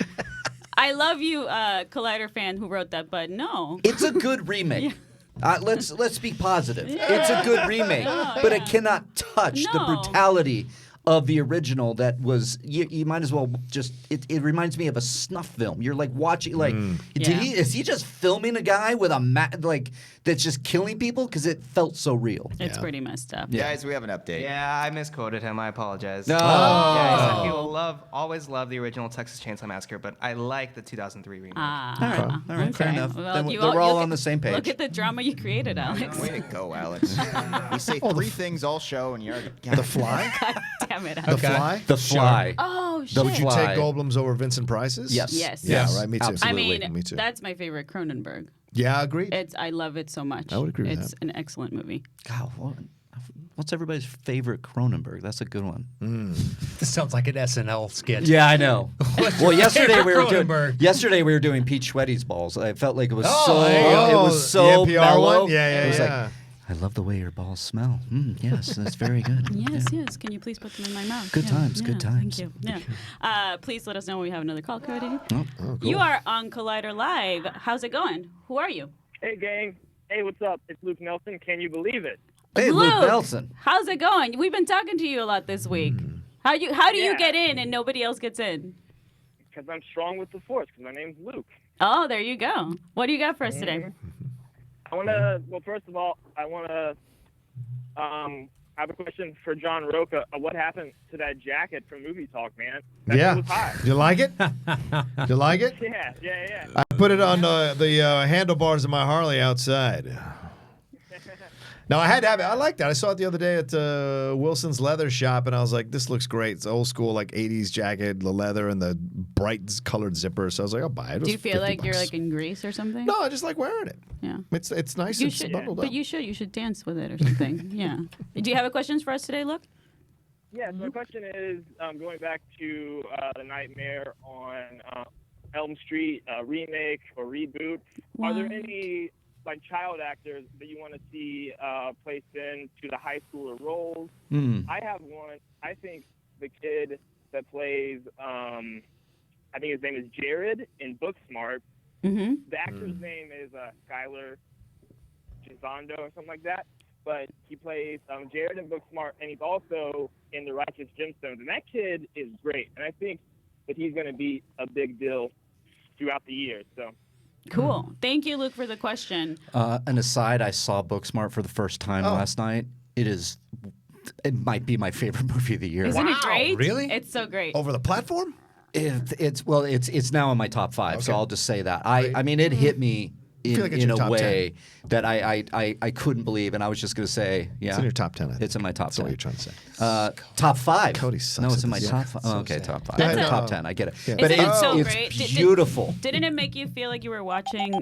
I love you, Collider fan who wrote that, but no. It's a good remake. Let's be positive. It's a good remake, but it cannot touch the No. brutality of the original. That was you might as well just. It reminds me of a snuff film. You're like watching like Yeah. is he just filming a guy with a like that's just killing people because it felt so real. It's pretty messed up. Guys, we have an update. Yeah, I misquoted him. I apologize. No. Yeah, he Oh. said he will always love the original Texas Chainsaw Massacre, but I like the 2003 remake. All right, fair enough. Then you we're all look on the same page. Look at the drama you created, Alex. Way to go, Alex. We say three things all show, and you're already. The Fly? God damn it. The Alex. Fly? The Fly. Oh, shit. The Would you Fly. take Goldblum's over Vincent Price's? Yes. Yes. Yeah, Yes. right. Me too. I Absolutely. mean, Me too. that's my favorite Cronenberg. Yeah, agreed. I love it so much. I would agree with It's that. an excellent movie. God, what's everybody's favorite Cronenberg? That's a good one. This sounds like an SNL sketch. Yeah, I know. Well, yesterday we were doing Cronenberg? Pete Schwetty's balls. I felt like it was Oh, there you go. it was so the NPR mellow. one? Yeah, It was yeah. like, I love the way your balls smell. Yes, that's very good. Yes, yes. Can you please put them in my mouth? Good Yeah, times, yeah, good times. Thank you. Yeah. Please let us know when we have another call, Cody. Oh, cool. You are on Collider Live. How's it going? Who are you? Hey, gang. Hey, what's up? It's Luke Nelson. Can you believe it? Hey, Luke Nelson. How's it going? We've been talking to you a lot this week. How do you Yeah. get in and nobody else gets in? Because I'm strong with the Force, because my name's Luke. Oh, there you go. What do you got for us today? I want to, well, first of all, I want to have a question for John Rocha. What happened to that jacket from Movie Talk, man? That Yeah. thing was hot. You like it? You like it? Yeah. I put it on the handlebars of my Harley outside. No, I had to have it. I liked that. I saw it the other day at Wilson's Leather Shop, and I was like, this looks great. It's old school, like 80s jacket, the leather, and the bright colored zipper. So I was like, I'll buy it. Do you feel like you're like in Greece or something? No, I just like wearing it. Yeah. It's nice. It's bundled up. But you should dance with it or something. Yeah. Do you have a question for us today, Luke? Yeah, so the question is, going back to the Nightmare on Elm Street remake or reboot, are there any like child actors that you want to see placed into the high schooler roles? I have one. I think the kid that plays, I think his name is Jared in Booksmart. The actor's name is Skylar Gisondo or something like that. But he plays Jared in Booksmart, and he's also in The Righteous Gemstones. And that kid is great. And I think that he's going to be a big deal throughout the year. So. Cool. Thank you, Luke, for the question. An aside, I saw Booksmart for the first time last night. It might be my favorite movie of the year. Isn't it great? Really? It's so great. Over the platform? It's now in my top 5, so I'll just say that. I mean, it hit me in a way that I couldn't believe, and I was just going to say, yeah. It's in your top 10, I think. It's in my top 10. That's what you're trying to say. Top 5. Cody sucks No, it's in at my this. top 5. So okay, sad. top 5. That's Top 10, I get it. Yeah. But Isn't it so it's great? beautiful. Didn't it make you feel like you were watching...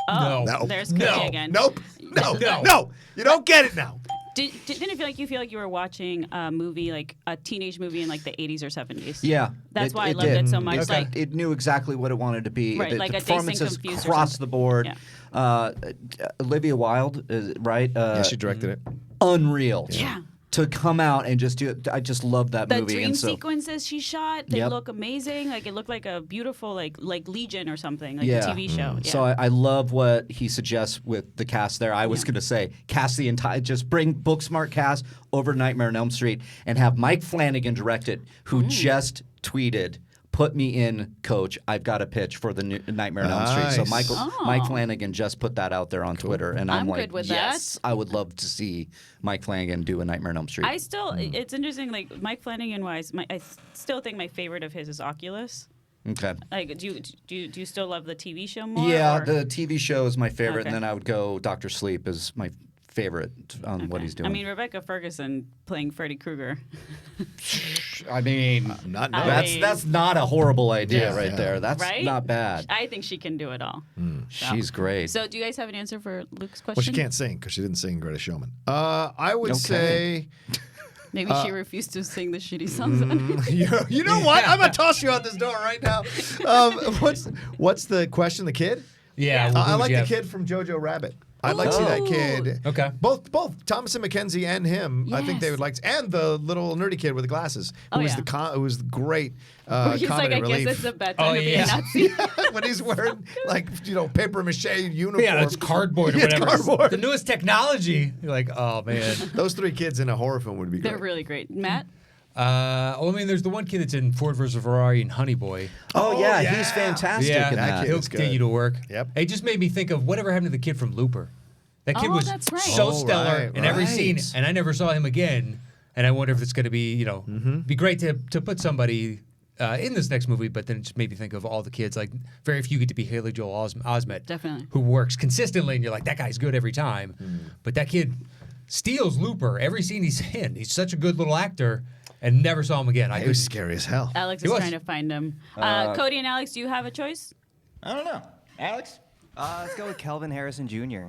Oh, No. there's Cody again. Nope. No. You don't get it now. Didn't it feel like you were watching a movie, like a teenage movie in like the 80s or 70s? Yeah. That's why I loved it so much. Like, it knew exactly what it wanted to be. Right, the like a Dazed and performances Confused or across something. the board. Yeah. Olivia Wilde, right? Yeah, she directed it. Unreal. Yeah. To come out and just do it. I just love that The movie. dream and so, sequences she shot, they Yep. look amazing. Like it looked like a beautiful like Legion or something, like yeah. a TV show. Yeah. So I love what he suggests with the cast there. I was going to say cast the entire, just bring Booksmart cast over Nightmare on Elm Street and have Mike Flanagan direct it, who just tweeted, "Put me in, Coach. I've got a pitch for the new Nightmare on Elm Street." So Mike Flanagan just put that out there on Twitter, and I'm like, good with yes, I would love to see Mike Flanagan do a Nightmare on Elm Street. I still, it's interesting. Like Mike Flanagan wise, I still think my favorite of his is Oculus. Okay. Like, do you still love the TV show more? Yeah, or? the TV show is my favorite, Okay. and then I would go Dr. Sleep is my favorite on what he's doing. I mean, Rebecca Ferguson playing Freddy Krueger. I mean, that's not a horrible idea there. That's right? not bad. I think she can do it all. She's great. So, do you guys have an answer for Luke's question? Well, she can't sing because she didn't sing Greatest Showman. I would say... Maybe she refused to sing the shitty songs. You know what? I'm going to toss you out this door right now. What's the question? The kid? Yeah. I like the kid from Jojo Rabbit. I'd like to see that kid. Okay. Both Thomas and Mackenzie and him. I think they would like, and the little nerdy kid with the glasses, who was the great He's like, comedy I relief. guess it's a bad time to be a Nazi. When he's wearing paper mache uniform. Yeah, it's cardboard or Yeah, it's whatever. cardboard. The newest technology. You're like, oh man. Those 3 kids in a horror film would be great. They're really great. Matt? I mean, there's the one kid that's in Ford vs. Ferrari and Honey Boy. Oh, yeah, he's fantastic in that. He'll continue to work. Yep. It just made me think of whatever happened to the kid from Looper. That kid was that's right. so stellar in every scene, and I never saw him again. And I wonder if it's going to be, be great to put somebody in this next movie, but then it just made me think of all the kids. Like, very few get to be Haley Joel Osment. Definitely. Who works consistently, and you're like, that guy's good every time. But that kid steals Looper every scene he's in. He's such a good little actor, and never saw him again. He was scary as hell. Alex is trying to find him. Cody and Alex, do you have a choice? I don't know. Alex? Let's go with Kelvin Harrison Jr.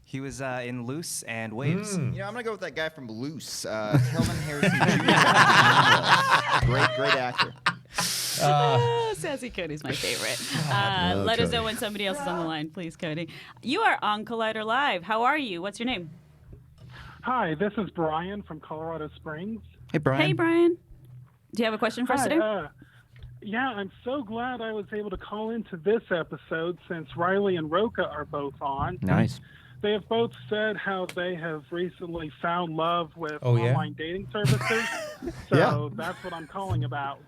He was in Loose and Waves. I'm going to go with that guy from Loose, Kelvin Harrison Jr. Great actor. Sassy Cody's my favorite. Let us know when somebody else is on the line, please, Cody. You are on Collider Live. How are you? What's your name? Hi, this is Brian from Colorado Springs. Hey, Brian. Hey, Brian. Do you have a question for us today? Yeah, I'm so glad I was able to call into this episode since Riley and Rocha are both on. Nice. They have both said how they have recently found love with Oh, yeah? online dating services. So that's what I'm calling about.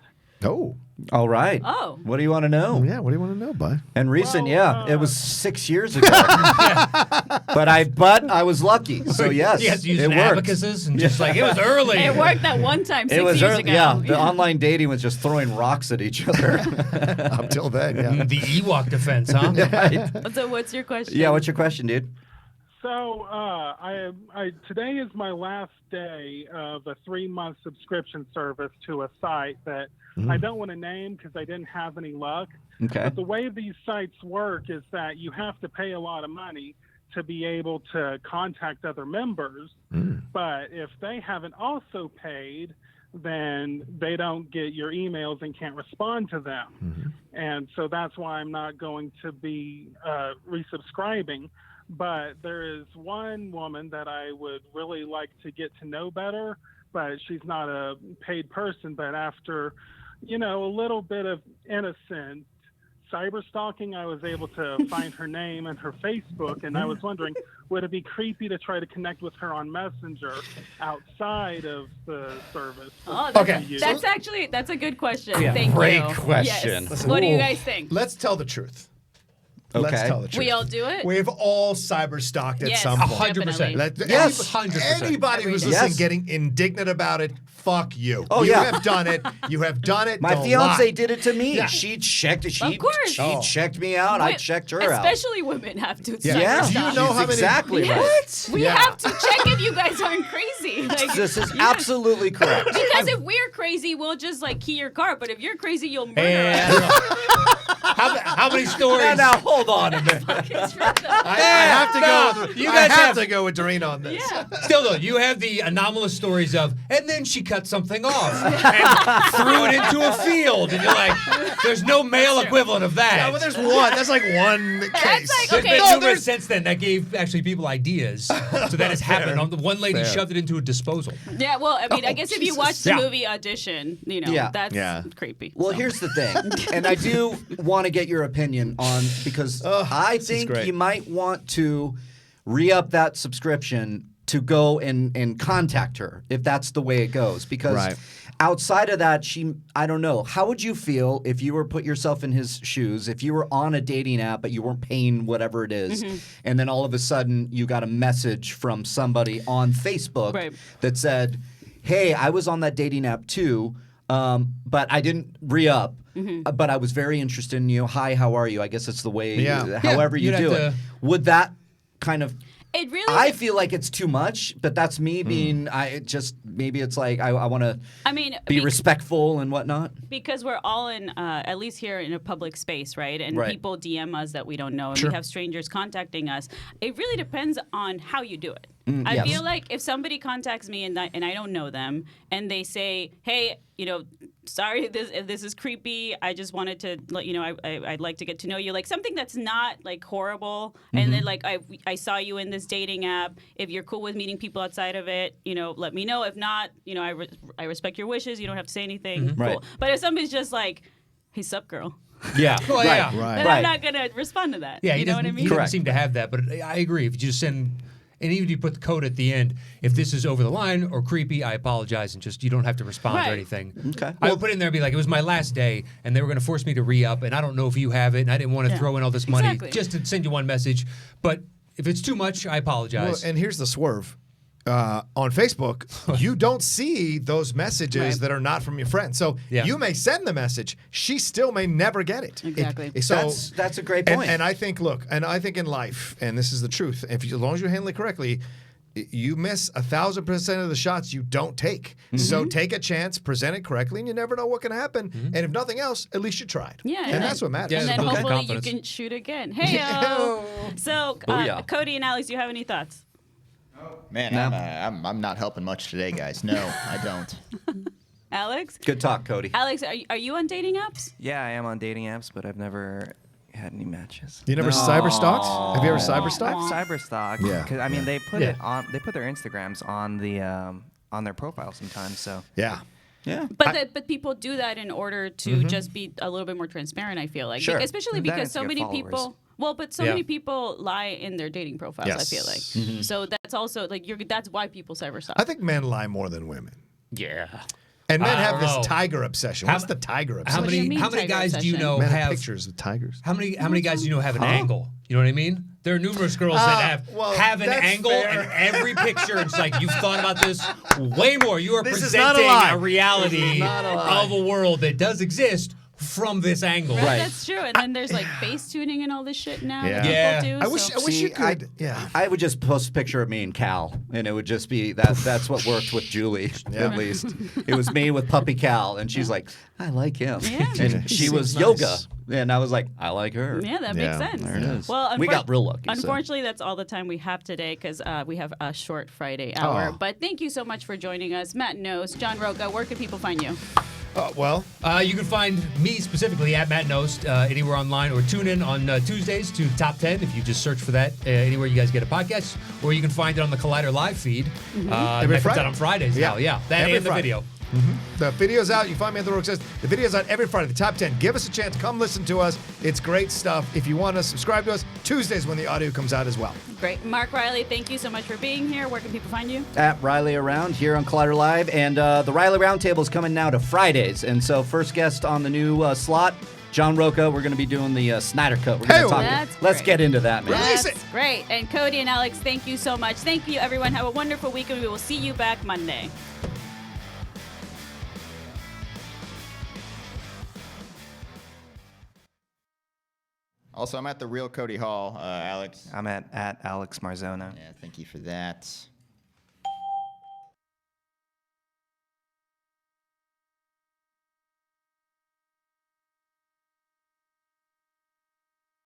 Oh. All right. Oh. What do you want to know? Yeah, what do you want to know, bud? And recent, it was 6 years ago. But I was lucky. So yes, You have to use it worked. abacuses and just like, it was early. It worked that one time 6 It was years early, ago. yeah. The online dating was just throwing rocks at each other. Up till then, yeah. The Ewok defense, huh? Right. So what's your question? Yeah, what's your question, dude? So today is my last day of a 3-month subscription service to a site that I don't want to name because I didn't have any luck. Okay. But the way these sites work is that you have to pay a lot of money to be able to contact other members. But if they haven't also paid, then they don't get your emails and can't respond to them. And so that's why I'm not going to be resubscribing. But there is one woman that I would really like to get to know better, but she's not a paid person. But after, a little bit of innocent cyberstalking, I was able to find her name and her Facebook, and I was wondering, would it be creepy to try to connect with her on Messenger outside of the service? Oh, that's a good question. Yeah. Thank Great you. question. Yes. What do you guys think? Let's tell the truth. Okay. Let's tell the truth. We all do it? We've all cyberstalked at Yes, some point. 100%. Yes. 100%. Anybody who's listening getting indignant about it, fuck you. Oh, you yeah. have done it. You have done it. My Don't fiance lie. did it to me. Yeah. She checked it. Of course. She checked me out. I checked her out. Especially women have to. Yeah. cyberstalk. Do you know how many? Exactly right. Yes. We have to check if you guys aren't crazy. Like, This is absolutely correct. because if we're crazy, we'll just key your car. But if you're crazy, you'll murder And us. how many stories? Now hold on a minute. I have to go. With, you I guys have to go with Doreen on this. Yeah. Still though, you have the anomalous stories of, and then she cut something off and threw it into a field, and you're like, there's no male equivalent of that. Yeah, but there's one. That's like one case. There's okay. been numerous since then that gave actually people ideas. So that has happened. One lady Fair. shoved it into a disposal. Yeah, well, I mean, I guess if you watch the Yeah. movie Audition, Yeah. that's creepy. Well, so. here's the thing, and I do want to get your opinion on because I think great. you might want to re-up that subscription to go and contact her if that's the way it goes. Because outside of that, I don't know. How would you feel if you were put yourself in his shoes, if you were on a dating app but you weren't paying whatever it is, and then all of a sudden you got a message from somebody on Facebook that said, hey, I was on that dating app too, but I didn't re-up. But I was very interested in you. Hi, how are you? I guess it's the way, however you do it. Would that kind of... It really. I feel like it's too much, but that's me being. Maybe it's like I want to. Be respectful and whatnot. Because we're all in, at least here in a public space, right? And people DM us that we don't know, and we have strangers contacting us. It really depends on how you do it. I feel like if somebody contacts me and I don't know them, and they say, "Hey, sorry, if this is creepy. I just wanted to let you know I'd like to get to know you." Like something that's not like horrible, and then like I saw you in this dating app. If you're cool with meeting people outside of it, let me know. If not, I respect your wishes. You don't have to say anything. Cool. Right. But if somebody's just like, "Hey, sup, girl," Yeah. Well, yeah. then I'm not gonna respond to that. Yeah, you know what I mean? He doesn't seem to have that, but I agree. If you just send, and even if you put the code at the end, if this is over the line or creepy, I apologize, and just you don't have to respond or anything. Okay. I would put it in there and be like, it was my last day, and they were going to force me to re-up, and I don't know if you have it, and I didn't want to throw in all this money just to send you one message. But if it's too much, I apologize. Well, and here's the swerve. On Facebook, you don't see those messages that are not from your friend. So you may send the message. She still may never get it. Exactly. So that's a great point. And I think, in life, and this is the truth, as long as you handle it correctly, you miss 1,000% of the shots you don't take. So take a chance, present it correctly, and you never know what can happen. And if nothing else, at least you tried. Yeah, and that's what matters. And then hopefully you can shoot again. Hey, so Cody and Alex, do you have any thoughts? Man, I'm not helping much today, guys. No, I don't. Alex? Good talk, Cody. Alex, are you on dating apps? Yeah, I am on dating apps, but I've never had any matches. You never cyberstalked? Have you ever cyberstalked? Cyberstalk. Yeah. Because I mean, they put it on. They put their Instagrams on the on their profile sometimes. So yeah. But people do that in order to just be a little bit more transparent. I feel like, especially because so many people. Well, but so many people lie in their dating profiles. I feel like so that's also like that's why people cyberstalk. I think men lie more than women. Yeah. And men have this tiger obsession. What's the tiger obsession? How many guys do you know men have pictures of tigers? How many guys do you know have an angle? You know what I mean? There are numerous girls that have an angle, and every picture it's like you've thought about this way more. You are presenting a reality of a world that does exist from this angle. Right, that's true. And then there's like face tuning and all this shit now that Yeah. people do. I wish you could. I would just post a picture of me and Cal, and it would just be that's what worked with Julie at least. It was me with puppy Cal, and she's like, I like him. Yeah. And she was Seems yoga, nice. and I was like, I like her. Yeah, that makes sense. There it is. Well, we got real lucky. Unfortunately, that's all the time we have today because we have a short Friday hour. Oh. But thank you so much for joining us. Matt Knows, John Rocha, where can people find you? You can find me specifically at Matt Nost anywhere online, or tune in on Tuesdays to Top 10 if you just search for that anywhere you guys get a podcast, or you can find it on the Collider live feed. Every that comes Friday. out on Fridays now. Yeah, that Every and the Friday. video. The video's out. You find me at the Rocha Says. The video's out every Friday. The top 10. Give us a chance. Come listen to us. It's great stuff. If you want to subscribe to us, Tuesdays when the audio comes out as well. Great. Mark Riley, thank you so much for being here. Where can people find you? At Riley Around here on Collider Live, and the Riley Roundtable is coming now to Fridays, and so first guest on the new slot, John Rocha. We're going to be doing the Snyder Cut. We're going to talk. Let's get into that, man. That's great. And Cody and Alex, thank you so much. Thank you, everyone. Have a wonderful weekend. We will see you back Monday. Also, I'm at the real Cody Hall, Alex. I'm at Alex Marzona. Yeah, thank you for that.